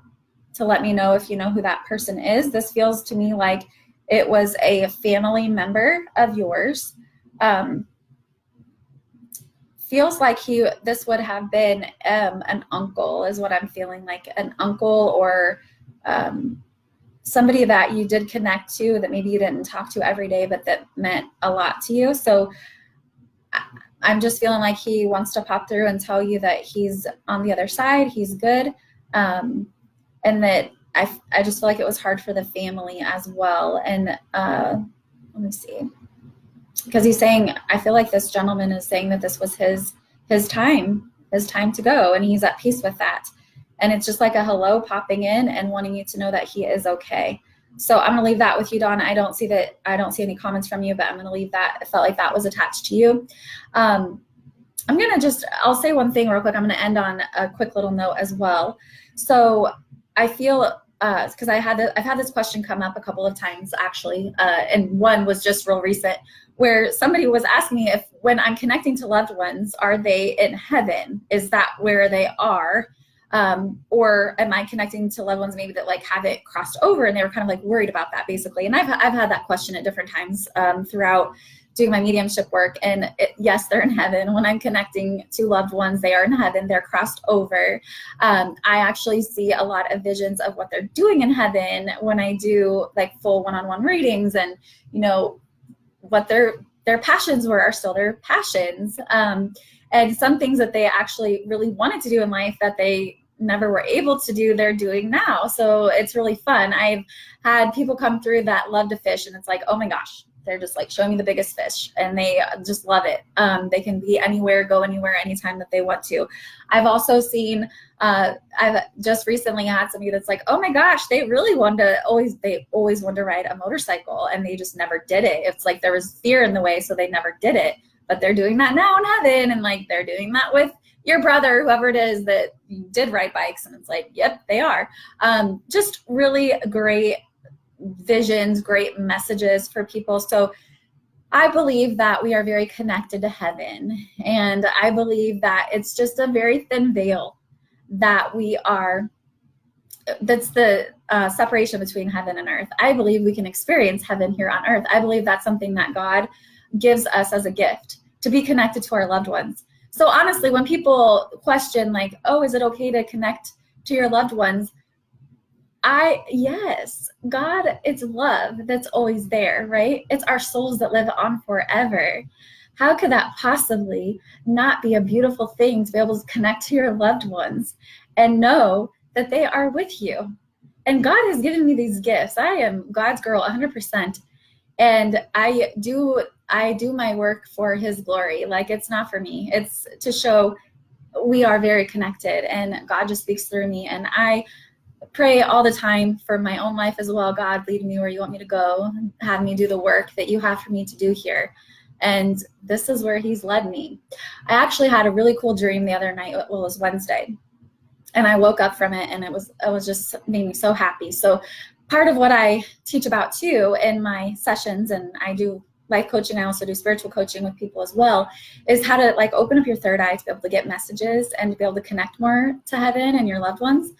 let me know if you know who that person is. This feels to me like it was a family member of yours. Feels like this would have been an uncle is what I'm feeling, like an uncle or somebody that you did connect to that maybe you didn't talk to every day, but that meant a lot to you. So I'm just feeling like he wants to pop through and tell you that he's on the other side, he's good. And that I just feel like it was hard for the family as well. And let me see. because he's saying, I feel like this gentleman is saying that this was his time to go, and he's at peace with that. And it's just like a hello popping in and wanting you to know that he is okay. So I'm gonna leave that with you, Dawn. I don't see any comments from you, but I'm gonna leave that. It felt like that was attached to you. I'll say one thing real quick. I'm gonna end on a quick little note as well. So I feel, because I've had this question come up a couple of times actually, and one was just real recent, where somebody was asking me if when I'm connecting to loved ones, are they in heaven? Is that where they are? Or am I connecting to loved ones maybe that like haven't crossed over, and they were kind of like worried about that basically. And I've had that question at different times throughout doing my mediumship work. And yes, they're in heaven. When I'm connecting to loved ones, they are in heaven. They're crossed over. I actually see a lot of visions of what they're doing in heaven when I do like full one-on-one readings, and what their passions are still their passions. And some things that they actually really wanted to do in life that they never were able to do, they're doing now. So it's really fun. I've had people come through that love to fish, and it's like, oh my gosh, they're just like showing me the biggest fish, and they just love it. They can be anywhere, go anywhere, anytime that they want to. I've also seen, I've just recently had somebody that's like, oh my gosh, they always wanted to ride a motorcycle, and they just never did it. It's like there was fear in the way, so they never did it. But they're doing that now in heaven, and like they're doing that with your brother, whoever it is that did ride bikes, and it's like, yep, they are. Just really great visions, great messages for people. So I believe that we are very connected to heaven, and I believe that it's just a very thin veil that we are. That's the separation between heaven and earth. I believe we can experience heaven here on earth. I believe that's something that God gives us as a gift, to be connected to our loved ones. So honestly, when people question like, oh, is it okay to connect to your loved ones? Yes, God, it's love that's always there, right? It's our souls that live on forever. How could that possibly not be a beautiful thing to be able to connect to your loved ones and know that they are with you? And God has given me these gifts. I am God's girl 100%. And I do my work for his glory. Like, it's not for me. It's to show we are very connected, and God just speaks through me. And I pray all the time for my own life as well. God, lead me where you want me to go. Have me do the work that you have for me to do here. And this is where he's led me. I actually had a really cool dream the other night. Well, it was Wednesday. And I woke up from it, and it was just made me so happy. So part of what I teach about too in my sessions, and I do life coaching, I also do spiritual coaching with people as well, is how to like open up your third eye to be able to get messages and to be able to connect more to heaven and your loved ones.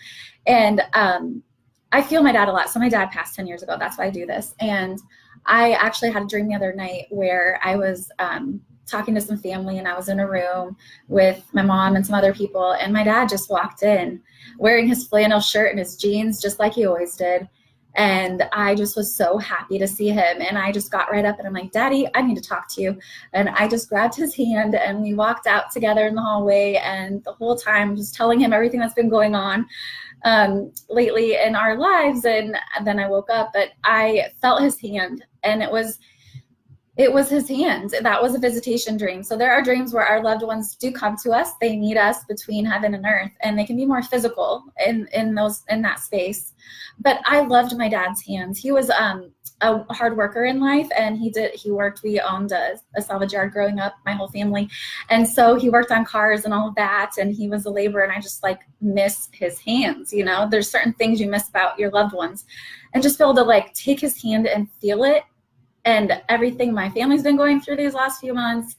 And I feel my dad a lot. So my dad passed 10 years ago. That's why I do this. And I actually had a dream the other night where I was talking to some family, and I was in a room with my mom and some other people, and my dad just walked in wearing his flannel shirt and his jeans, just like he always did. And I just was so happy to see him. And I just got right up, and I'm like, Daddy, I need to talk to you. And I just grabbed his hand, and we walked out together in the hallway. And the whole time just telling him everything that's been going on lately in our lives. And then I woke up, but I felt his hand, and it was his hand. That was a visitation dream. So there are dreams where our loved ones do come to us. They meet us between heaven and earth, and they can be more physical in that space. But I loved my dad's hands. He was a hard worker in life, and we owned a salvage yard growing up, my whole family. And so he worked on cars and all of that, and he was a laborer, and I just like miss his hands. There's certain things you miss about your loved ones, and just be able to like take his hand and feel it. And everything my family's been going through these last few months,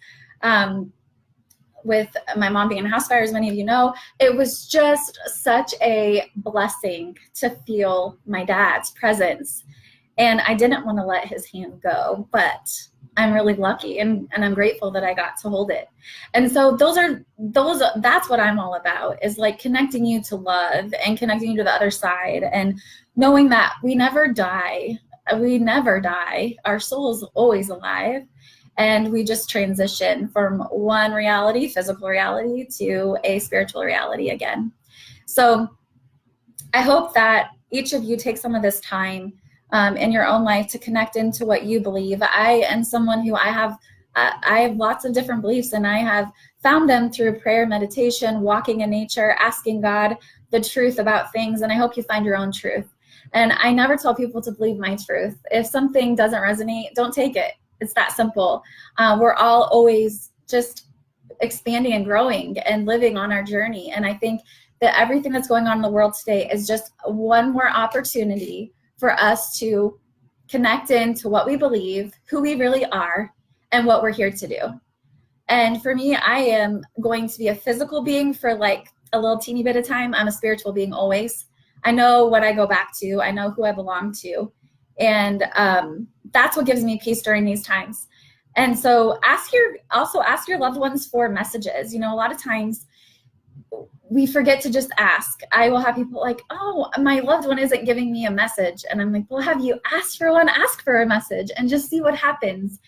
with my mom being in a house fire, as many of you know, it was just such a blessing to feel my dad's presence. And I didn't want to let his hand go, but I'm really lucky, and I'm grateful that I got to hold it. And so that's what I'm all about, is like connecting you to love and connecting you to the other side, and knowing that we never die. Our soul is always alive, and we just transition from one reality, physical reality, to a spiritual reality again. So I hope that each of you take some of this time in your own life to connect into what you believe. I am someone who I have lots of different beliefs, and I have found them through prayer, meditation, walking in nature, asking God the truth about things. And I hope you find your own truth. And I never tell people to believe my truth. If something doesn't resonate, don't take it. It's that simple. We're all always just expanding and growing and living on our journey. And I think that everything that's going on in the world today is just one more opportunity for us to connect into what we believe, who we really are, and what we're here to do. And for me, I am going to be a physical being for like a little teeny bit of time. I'm a spiritual being always. I know what I go back to. I know who I belong to. And that's what gives me peace during these times. And so ask your loved ones for messages. You know, a lot of times we forget to just ask. I will have people like, oh, my loved one isn't giving me a message. And I'm like, well, have you asked for one? Ask for a message and just see what happens.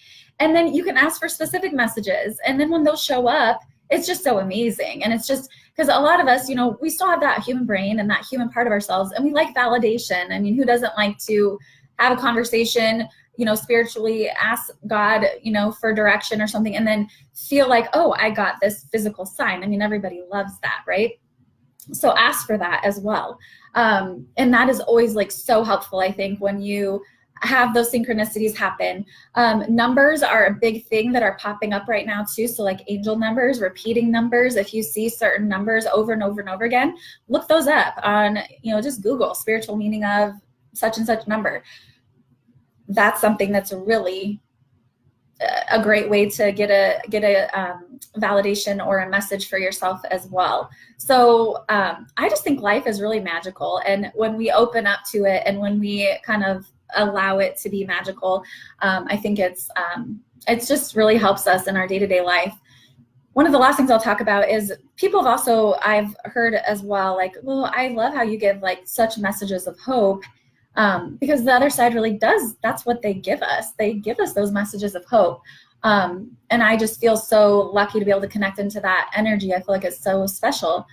And then you can ask for specific messages. And then when those show up, it's just so amazing. And it's just because a lot of us, you know, we still have that human brain and that human part of ourselves, and we like validation. I mean, who doesn't like to have a conversation, you know, spiritually, ask God, you know, for direction or something, and then feel like, oh, I got this physical sign. I mean, everybody loves that, right? So ask for that as well. And that is always like so helpful, I think, when you have those synchronicities happen. Numbers are a big thing that are popping up right now too. So like angel numbers, repeating numbers. If you see certain numbers over and over and over again, look those up on, you know, just Google spiritual meaning of such and such number. That's something that's really a great way to get a validation or a message for yourself as well. So I just think life is really magical. And when we open up to it and when we kind of allow it to be magical, I think it's just really helps us in our day-to-day life. One of the last things I'll talk about is people have also, I've heard as well, like, well, I love how you give like such messages of hope, because the other side really does, that's what they give us. They give us those messages of hope. And I just feel so lucky to be able to connect into that energy. I feel like it's so special.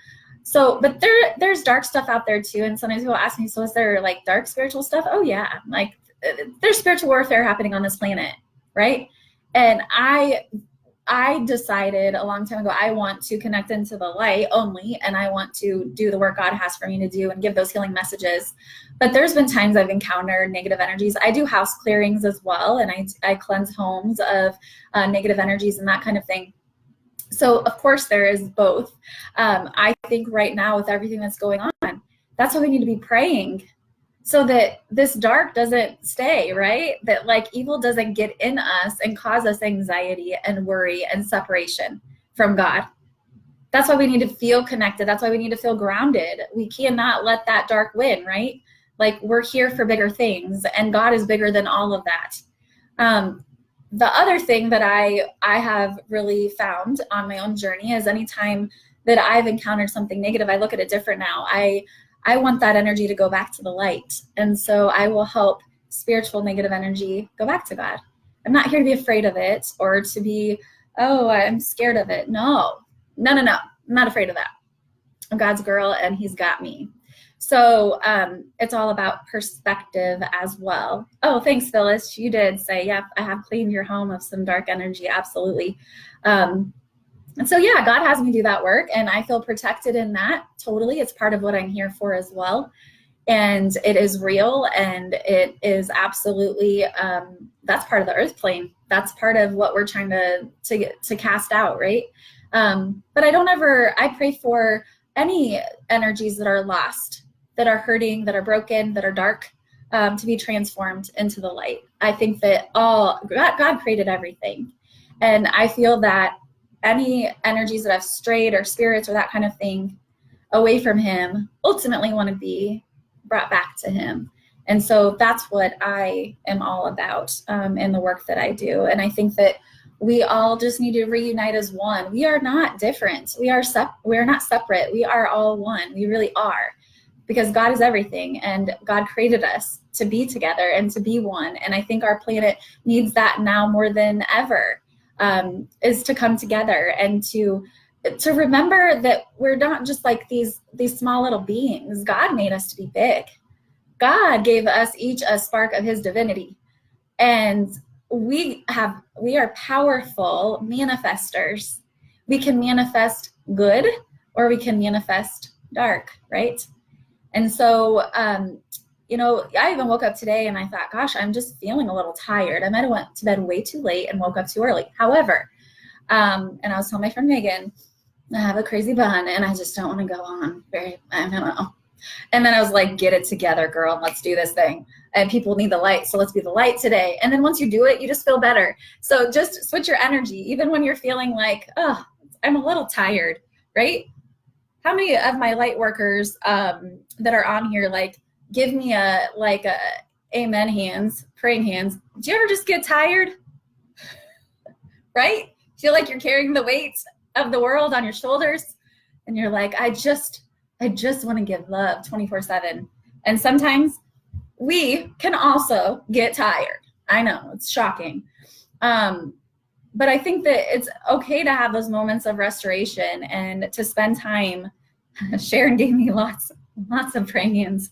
So, but there's dark stuff out there too. And sometimes people ask me, so is there like dark spiritual stuff? Oh yeah. Like there's spiritual warfare happening on this planet. Right. And I decided a long time ago, I want to connect into the light only, and I want to do the work God has for me to do and give those healing messages. But there's been times I've encountered negative energies. I do house clearings as well, and I cleanse homes of negative energies and that kind of thing. So of course there is both. I think right now with everything that's going on, that's why we need to be praying so that this dark doesn't stay, right? That like evil doesn't get in us and cause us anxiety and worry and separation from God. That's why we need to feel connected. That's why we need to feel grounded. We cannot let that dark win, right? Like we're here for bigger things, and God is bigger than all of that. The other thing that I have really found on my own journey is anytime that I've encountered something negative, I look at it different now. I want that energy to go back to the light. And so I will help spiritual negative energy go back to God. I'm not here to be afraid of it or to be, oh, I'm scared of it. No. I'm not afraid of that. I'm God's girl and he's got me. So it's all about perspective as well. Oh, thanks, Phyllis. You did say, yep, I have cleaned your home of some dark energy. Absolutely. And so, yeah, God has me do that work, and I feel protected in that. Totally. It's part of what I'm here for as well. And it is real, and it is absolutely, that's part of the earth plane. That's part of what we're trying to cast out, right? But I pray for any energies that are lost, that are hurting, that are broken, that are dark, to be transformed into the light. I think that God created everything. And I feel that any energies that have strayed or spirits or that kind of thing away from him ultimately want to be brought back to him. And so that's what I am all about in the work that I do. And I think that we all just need to reunite as one. We are not different. We are not separate. We are all one. We really are, because God is everything, and God created us to be together and to be one. And I think our planet needs that now more than ever. Is to come together and to remember that we're not just like these small little beings. God made us to be big. God gave us each a spark of his divinity. And we are powerful manifestors. We can manifest good or we can manifest dark, right? And so, you know, I even woke up today and I thought, gosh, I'm just feeling a little tired. I might have went to bed way too late and woke up too early. However, and I was telling my friend Megan, I have a crazy bun and I just don't want to go on I don't know. And then I was like, get it together, girl, and let's do this thing. And people need the light, so let's be the light today. And then once you do it, you just feel better. So just switch your energy, even when you're feeling like, oh, I'm a little tired, right? How many of my light workers that are on here, like, give me a amen hands, praying hands. Do you ever just get tired? Right? Feel like you're carrying the weight of the world on your shoulders. And you're like, I just want to give love 24/7. And sometimes we can also get tired. I know, it's shocking. But I think that it's okay to have those moments of restoration and to spend time. Sharon gave me lots of praying hands.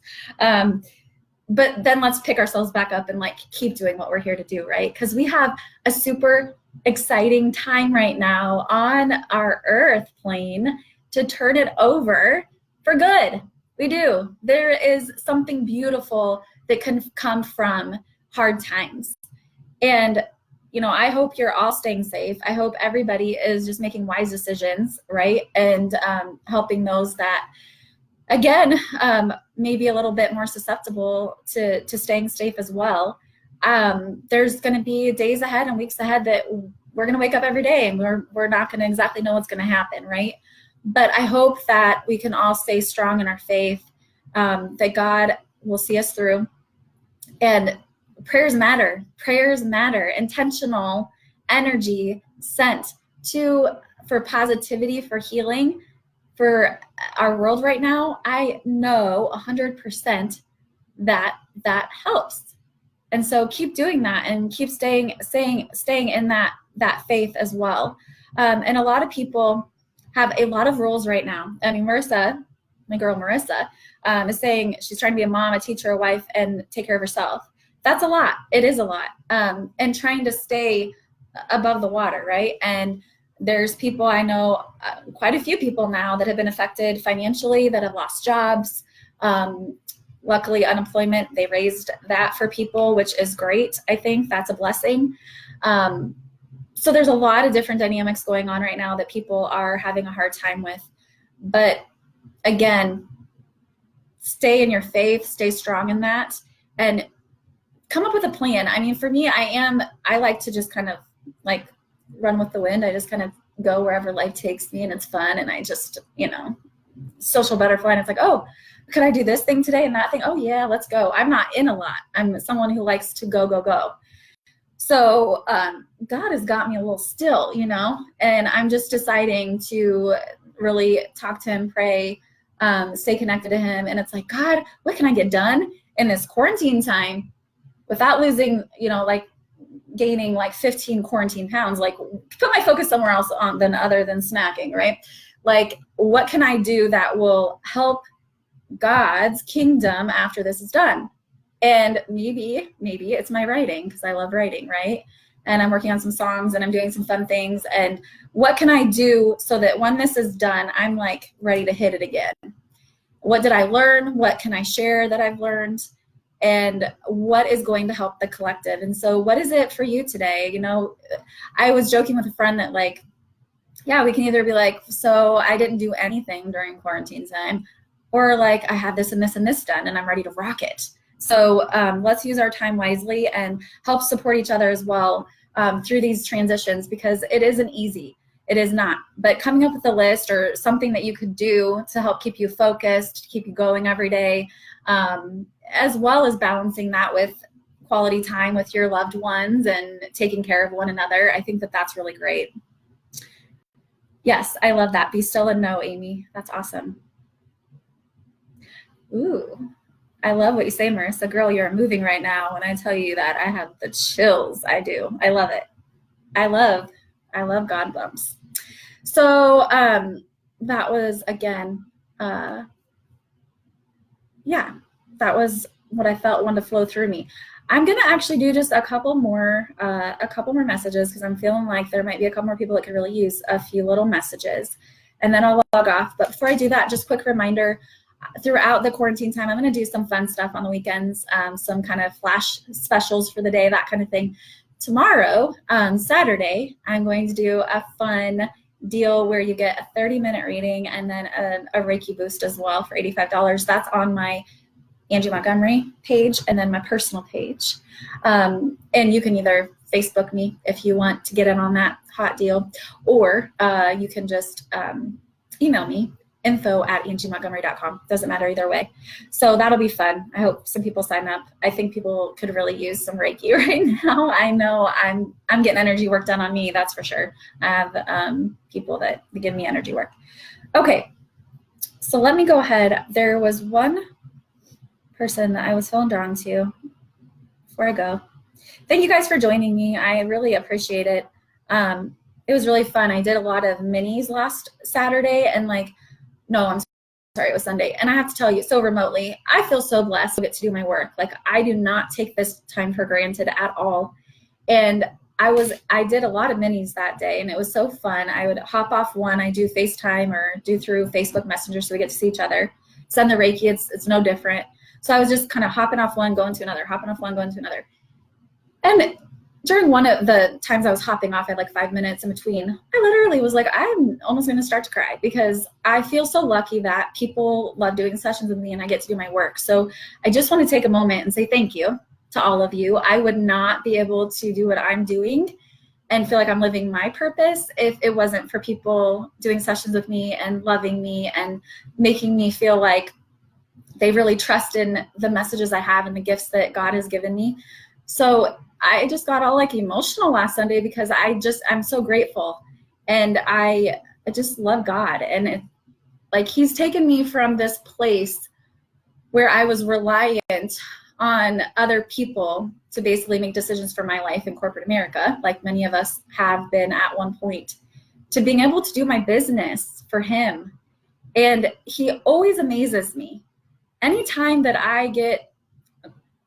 But then let's pick ourselves back up and like keep doing what we're here to do, right? Because we have a super exciting time right now on our earth plane to turn it over for good. We do. There is something beautiful that can come from hard times. And, you know, I hope you're all staying safe. I hope everybody is just making wise decisions, right? And helping those that, again, maybe a little bit more susceptible to staying safe as well. There's going to be days ahead and weeks ahead that we're going to wake up every day and we're not going to exactly know what's going to happen, right? But I hope that we can all stay strong in our faith, that God will see us through. And prayers matter. Prayers matter. Intentional energy sent for positivity, for healing, for our world right now. I know 100% that helps. And so keep doing that and keep staying in that faith as well. And a lot of people have a lot of roles right now. I mean, Marissa, my girl Marissa, is saying she's trying to be a mom, a teacher, a wife, and take care of herself. That's a lot. It is a lot. And trying to stay above the water, right? And there's people I know, quite a few people now that have been affected financially, that have lost jobs. Luckily, unemployment, they raised that for people, which is great. I think that's a blessing. So there's a lot of different dynamics going on right now that people are having a hard time with. But again, stay in your faith, stay strong in that, and come up with a plan. I mean, for me, I like to just kind of like run with the wind. I just kind of go wherever life takes me and it's fun. And I just, social butterfly. And it's like, oh, could I do this thing today and that thing? Oh yeah, let's go. I'm not in a lot. I'm someone who likes to go. So God has got me a little still, and I'm just deciding to really talk to him, pray, stay connected to him. And it's like, God, what can I get done in this quarantine time without losing, gaining like 15 quarantine pounds? Like, put my focus somewhere else other than snacking, right? Like, what can I do that will help God's kingdom after this is done? And maybe it's my writing, because I love writing, right? And I'm working on some songs and I'm doing some fun things. And what can I do so that when this is done, I'm like ready to hit it again? What did I learn? What can I share that I've learned? And what is going to help the collective? And so what is it for you today? I was joking with a friend that like, yeah, we can either be like, so I didn't do anything during quarantine time, or like I have this and this and this done and I'm ready to rock it. So let's use our time wisely and help support each other as well through these transitions, because it isn't easy. It is not. But coming up with a list or something that you could do to help keep you focused, keep you going every day, as well as balancing that with quality time with your loved ones and taking care of one another, I think that that's really great. Yes, I love that. Be still and know, Amy. That's awesome. Ooh. I love what you say, Marissa. Girl, you're moving right now. When I tell you that, I have the chills. I do. I love it. I love God bumps. So that was, again, that was what I felt wanted to flow through me. I'm gonna actually do just a couple more messages because I'm feeling like there might be a couple more people that could really use a few little messages, and then I'll log off. But before I do that, just quick reminder, throughout the quarantine time, I'm gonna do some fun stuff on the weekends, some kind of flash specials for the day, that kind of thing. Tomorrow, Saturday, I'm going to do a fun deal where you get a 30-minute reading and then a Reiki boost as well for $85. That's on my Angie Montgomery page and then my personal page. And you can either Facebook me if you want to get in on that hot deal, or you can just email me, info@angiemontgomery.com. Doesn't matter either way. So that'll be fun. I hope some people sign up. I think people could really use some Reiki right now. I know I'm getting energy work done on me, that's for sure. I have people that give me energy work. Okay, so let me go ahead. There was one person that I was feeling drawn to before I go. Thank you guys for joining me. I really appreciate it. It was really fun. I did a lot of minis last Saturday and no, I'm sorry, it was Sunday. And I have to tell you, so remotely, I feel so blessed to get to do my work. Like, I do not take this time for granted at all. And I did a lot of minis that day, and it was so fun. I would hop off one, I do FaceTime or do through Facebook Messenger so we get to see each other. Send the Reiki, it's no different. So I was just kind of hopping off one, going to another, hopping off one, going to another. And during one of the times I was hopping off, I had like 5 minutes in between. I literally was like, I'm almost going to start to cry because I feel so lucky that people love doing sessions with me and I get to do my work. So I just want to take a moment and say thank you to all of you. I would not be able to do what I'm doing and feel like I'm living my purpose if it wasn't for people doing sessions with me and loving me and making me feel like they really trust in the messages I have and the gifts that God has given me. So I just got all emotional last Sunday because I'm so grateful, and I just love God. And He's taken me from this place where I was reliant on other people to basically make decisions for my life in corporate America, like many of us have been at one point, to being able to do my business for Him. And He always amazes me. Anytime that I get,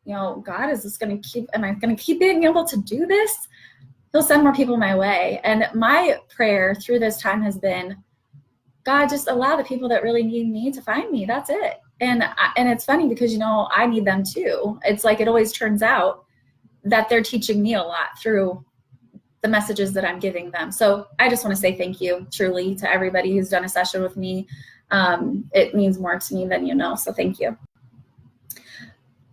God, am I going to keep being able to do this? He'll send more people my way. And my prayer through this time has been, God, just allow the people that really need me to find me. That's it. And it's funny because, I need them too. It's like it always turns out that they're teaching me a lot through the messages that I'm giving them. So I just want to say thank you truly to everybody who's done a session with me. It means more to me than you know. So thank you.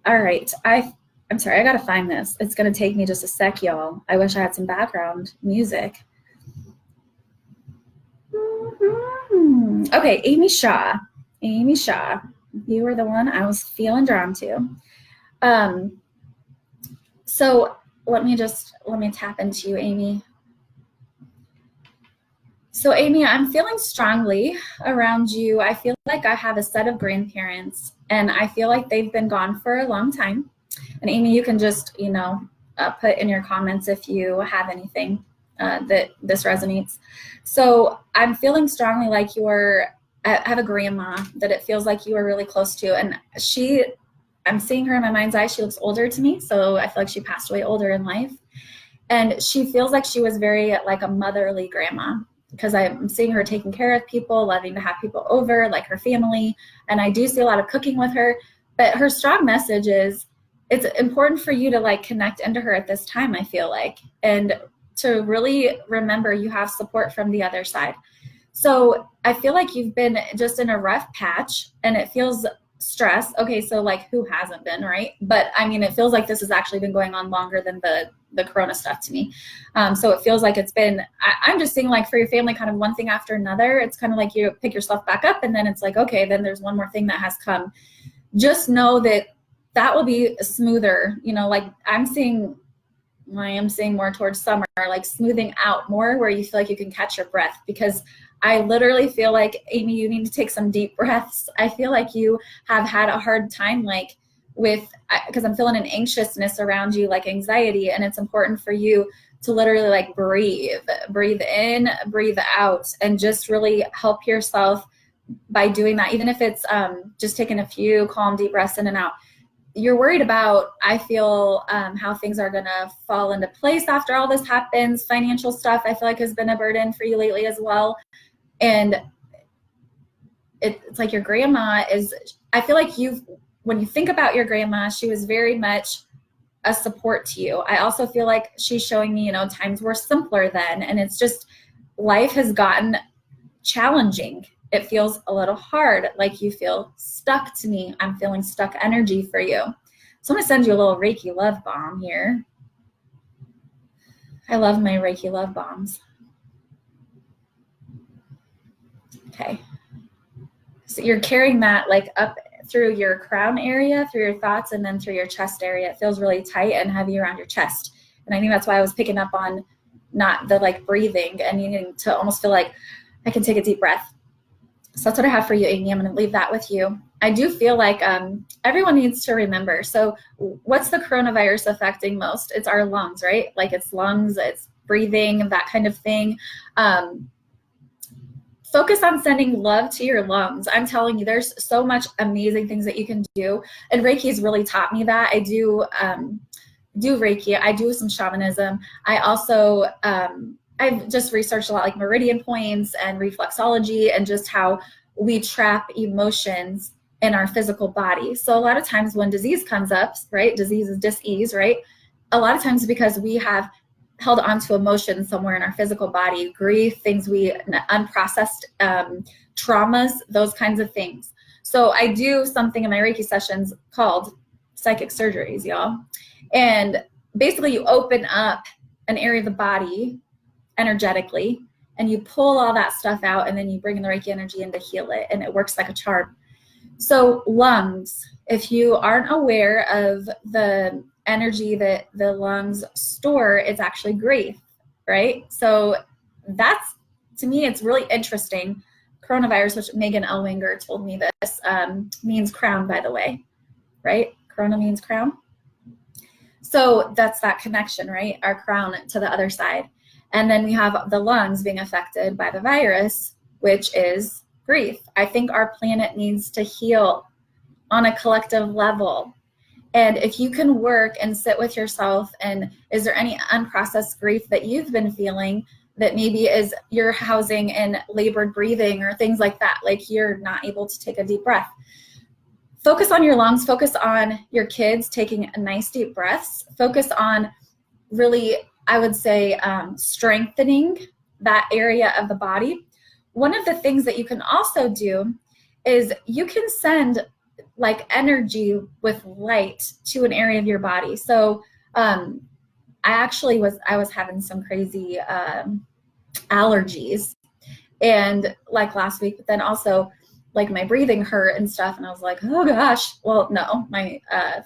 All right. I'm sorry, I got to find this. It's going to take me just a sec, y'all. I wish I had some background music. Okay, Amy Shaw. Amy Shaw. You were the one I was feeling drawn to. So let me tap into you, Amy. So Amy, I'm feeling strongly around you. I feel like I have a set of grandparents and I feel like they've been gone for a long time. And Amy, you can just, put in your comments if you have anything that this resonates. So I'm feeling strongly like I have a grandma that it feels like you are really close to. And I'm seeing her in my mind's eye. She looks older to me. So I feel like she passed away older in life. And she feels like she was very like a motherly grandma, because I'm seeing her taking care of people, loving to have people over, like her family. And I do see a lot of cooking with her. But her strong message is it's important for you to connect into her at this time, I feel like, and to really remember you have support from the other side. So I feel like you've been just in a rough patch and it feels stress. Okay, so who hasn't been, right? But I mean, it feels like this has actually been going on longer than the Corona stuff to me. So it feels like it's been, I'm just seeing for your family kind of one thing after another. It's kind of like you pick yourself back up and then it's like, okay, then there's one more thing that has come. Just know that will be smoother. I am seeing more towards summer, smoothing out more where you feel like you can catch your breath, because I literally feel like, Amy, you need to take some deep breaths. I feel like you have had a hard time because I'm feeling an anxiousness around you, anxiety, and it's important for you to literally breathe in, breathe out, and just really help yourself by doing that. Even if it's just taking a few calm, deep breaths in and out, you're worried about, I feel, how things are going to fall into place after all this happens. Financial stuff, I feel like, has been a burden for you lately as well. And it's like your grandma is, I feel like when you think about your grandma, she was very much a support to you. I also feel like she's showing me, times were simpler then. And it's just, life has gotten challenging. It feels a little hard, like you feel stuck to me. I'm feeling stuck energy for you. So I'm going to send you a little Reiki love bomb here. I love my Reiki love bombs. Okay. So you're carrying that like up through your crown area, through your thoughts, and then through your chest area. It feels really tight and heavy around your chest. And I think that's why I was picking up on not the like breathing and needing to almost feel like I can take a deep breath. So that's what I have for you, Amy. I'm going to leave that with you. I do feel like everyone needs to remember. So what's the coronavirus affecting most? It's our lungs, right? Like it's lungs, it's breathing, that kind of thing. Focus on sending love to your lungs. I'm telling you, there's so much amazing things that you can do. And Reiki's really taught me that. I do Reiki. I do some shamanism. I also, I've just researched a lot like meridian points and reflexology and just how we trap emotions in our physical body. So a lot of times when disease comes up, right? Disease is dis-ease, right? A lot of times because we have held onto emotions somewhere in our physical body, grief, things we unprocessed, traumas, those kinds of things. So I do something in my Reiki sessions called psychic surgeries, y'all. And basically you open up an area of the body energetically and you pull all that stuff out and then you bring in the Reiki energy in to heal it, and it works like a charm. So lungs, if you aren't aware of the energy that the lungs store, it's actually grief, right? So that's, to me, it's really interesting. Coronavirus, which Megan Elwinger told me this, means crown, by the way, right? Corona means crown. So that's that connection, right? Our crown to the other side. And then we have the lungs being affected by the virus, which is grief. I think our planet needs to heal on a collective level. And if you can work and sit with yourself, and is there any unprocessed grief that you've been feeling that maybe is you're housing in labored breathing or things like that, like you're not able to take a deep breath. Focus on your lungs, focus on your kids taking nice deep breaths, focus on really, I would say, strengthening that area of the body. One of the things that you can also do is you can send like energy with light to an area of your body. So I was having some crazy allergies, and like last week, but then also like my breathing hurt and stuff. And I was like, oh gosh, well, no, my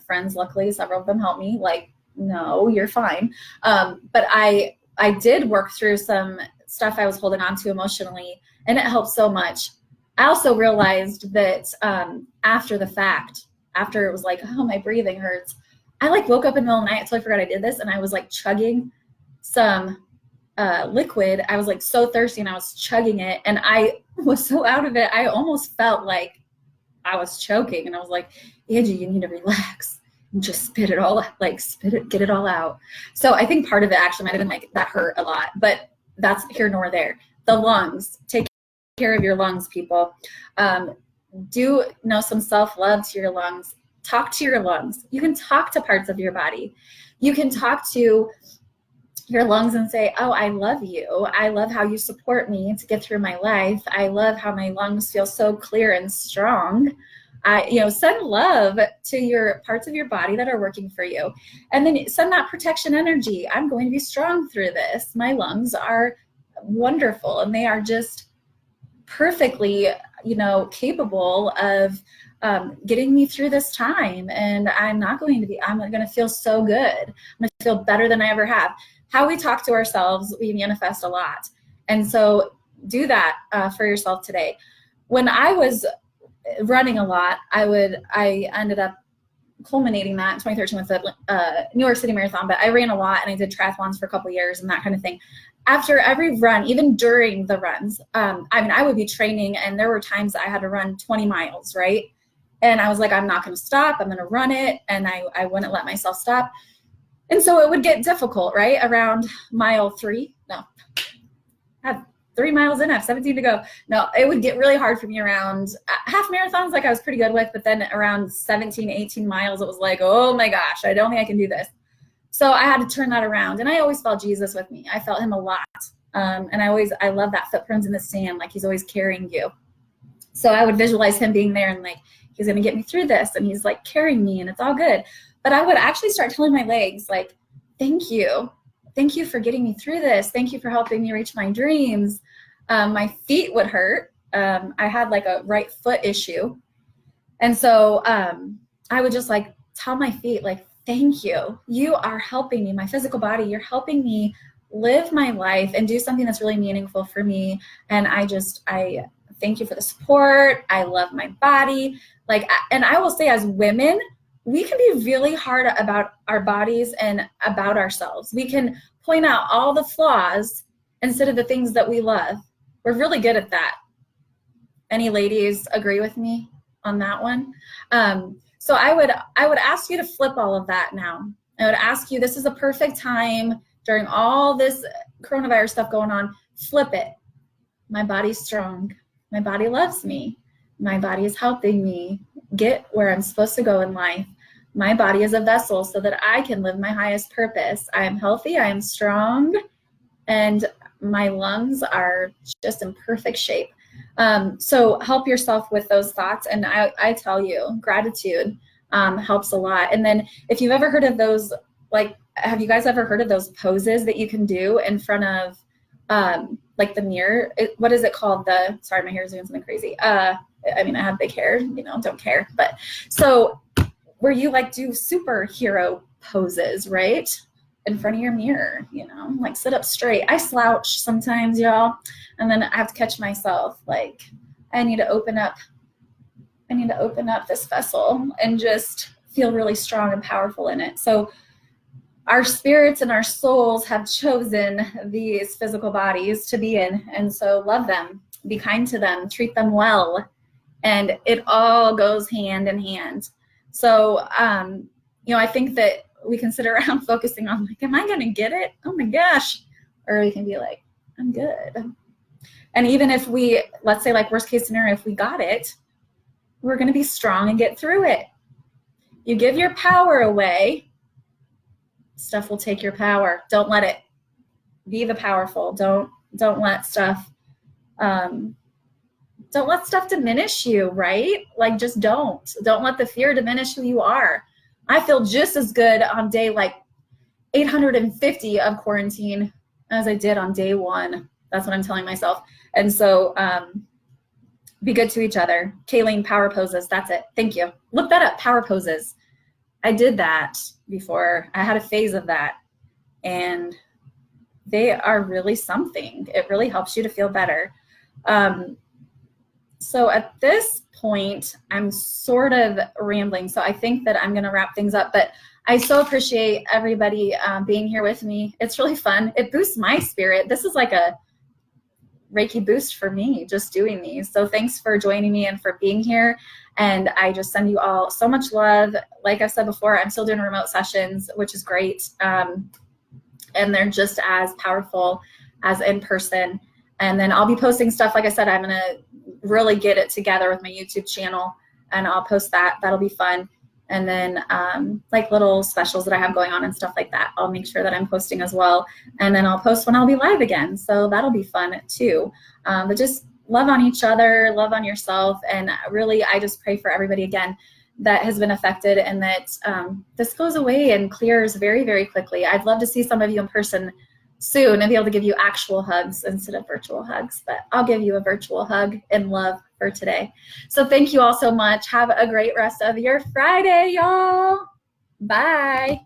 friends, luckily several of them helped me, like, no, you're fine. But I did work through some stuff I was holding on to emotionally, and it helped so much. I also realized that after the fact, after it was like, oh, my breathing hurts, I like woke up in the middle of the night, I totally forgot I did this, and I was like chugging some liquid. I was like so thirsty and I was chugging it, and I was so out of it, I almost felt like I was choking, and I was like, Angie, you need to relax and just spit it all, like spit it, get it all out. So I think part of it actually might have been like that hurt a lot, but that's here nor there. The lungs, take care of your lungs, people. Do some self-love to your lungs. Talk to your lungs. You can talk to parts of your body. You can talk to your lungs and say, oh, I love you. I love how you support me to get through my life. I love how my lungs feel so clear and strong. Send love to your parts of your body that are working for you. And then send that protection energy. I'm going to be strong through this. My lungs are wonderful, and they are just perfectly, capable of getting me through this time. And I'm going to feel so good. I'm going to feel better than I ever have. How we talk to ourselves, we manifest a lot. And so do that for yourself today. When I was running a lot, I ended up culminating that in 2013 with the New York City Marathon, but I ran a lot and I did triathlons for a couple of years and that kind of thing. After every run, even during the runs, I would be training, and there were times I had to run 20 miles, right? And I was like, I'm not going to stop. I'm going to run it. And I wouldn't let myself stop. And so it would get difficult, right? Around mile 3. No, I have 3 miles in, I have 17 to go. No, it would get really hard for me around half marathons, like I was pretty good with, but then around 17, 18 miles, it was like, oh my gosh, I don't think I can do this. So I had to turn that around. And I always felt Jesus with me. I felt him a lot. And I love that footprints in the sand, like he's always carrying you. So I would visualize him being there and like, he's going to get me through this. And he's like carrying me and it's all good. But I would actually start telling my legs like, thank you. Thank you for getting me through this. Thank you for helping me reach my dreams. My feet would hurt. I had like a right foot issue. And so I would just like tell my feet like, thank you. You are helping me, my physical body. You're helping me live my life and do something that's really meaningful for me. And I thank you for the support. I love my body. Like, and I will say as women, we can be really hard about our bodies and about ourselves. We can point out all the flaws instead of the things that we love. We're really good at that. Any ladies agree with me on that one? So I would ask you to flip all of that now. I would ask you, this is a perfect time during all this coronavirus stuff going on, flip it. My body's strong. My body loves me. My body is helping me get where I'm supposed to go in life. My body is a vessel so that I can live my highest purpose. I am healthy, I am strong, and my lungs are just in perfect shape. So help yourself with those thoughts. And I tell you, gratitude helps a lot. And then if you've ever heard of those, like, have you guys ever heard of those poses that you can do in front of like the mirror? What is it called? Sorry, my hair is doing something crazy. I mean, I have big hair, don't care. But so where you like do superhero poses, right? In front of your mirror, like sit up straight. I slouch sometimes, y'all. And then I have to catch myself. Like I need to open up this vessel and just feel really strong and powerful in it. So our spirits and our souls have chosen these physical bodies to be in. And so love them, be kind to them, treat them well. And it all goes hand in hand. So, I think that we can sit around focusing on like, am I going to get it? Oh my gosh. Or we can be like, I'm good. And even if let's say like worst case scenario, if we got it, we're going to be strong and get through it. You give your power away, stuff will take your power. Don't let it be the powerful. Don't let stuff, diminish you, right? Like just don't let the fear diminish who you are. I feel just as good on day like 850 of quarantine as I did on day 1. That's what I'm telling myself. And so be good to each other. Kayleen, power poses. That's it. Thank you. Look that up. Power poses. I did that before. I had a phase of that. And they are really something. It really helps you to feel better. So at this point, I'm sort of rambling. So I think that I'm going to wrap things up. But I so appreciate everybody being here with me. It's really fun. It boosts my spirit. This is like a Reiki boost for me just doing these. So thanks for joining me and for being here. And I just send you all so much love. Like I said before, I'm still doing remote sessions, which is great. And they're just as powerful as in person. And then I'll be posting stuff. Like I said, I'm going to really get it together with my YouTube channel and I'll post that. That'll be fun. And then like little specials that I have going on and stuff like that, I'll make sure that I'm posting as well. And then I'll post when I'll be live again. So that'll be fun too. But just love on each other, love on yourself. And really, I just pray for everybody again that has been affected and that this goes away and clears very, very quickly. I'd love to see some of you in person soon and be able to give you actual hugs instead of virtual hugs, but I'll give you a virtual hug in love for today. So thank you all so much. Have a great rest of your Friday, y'all. Bye.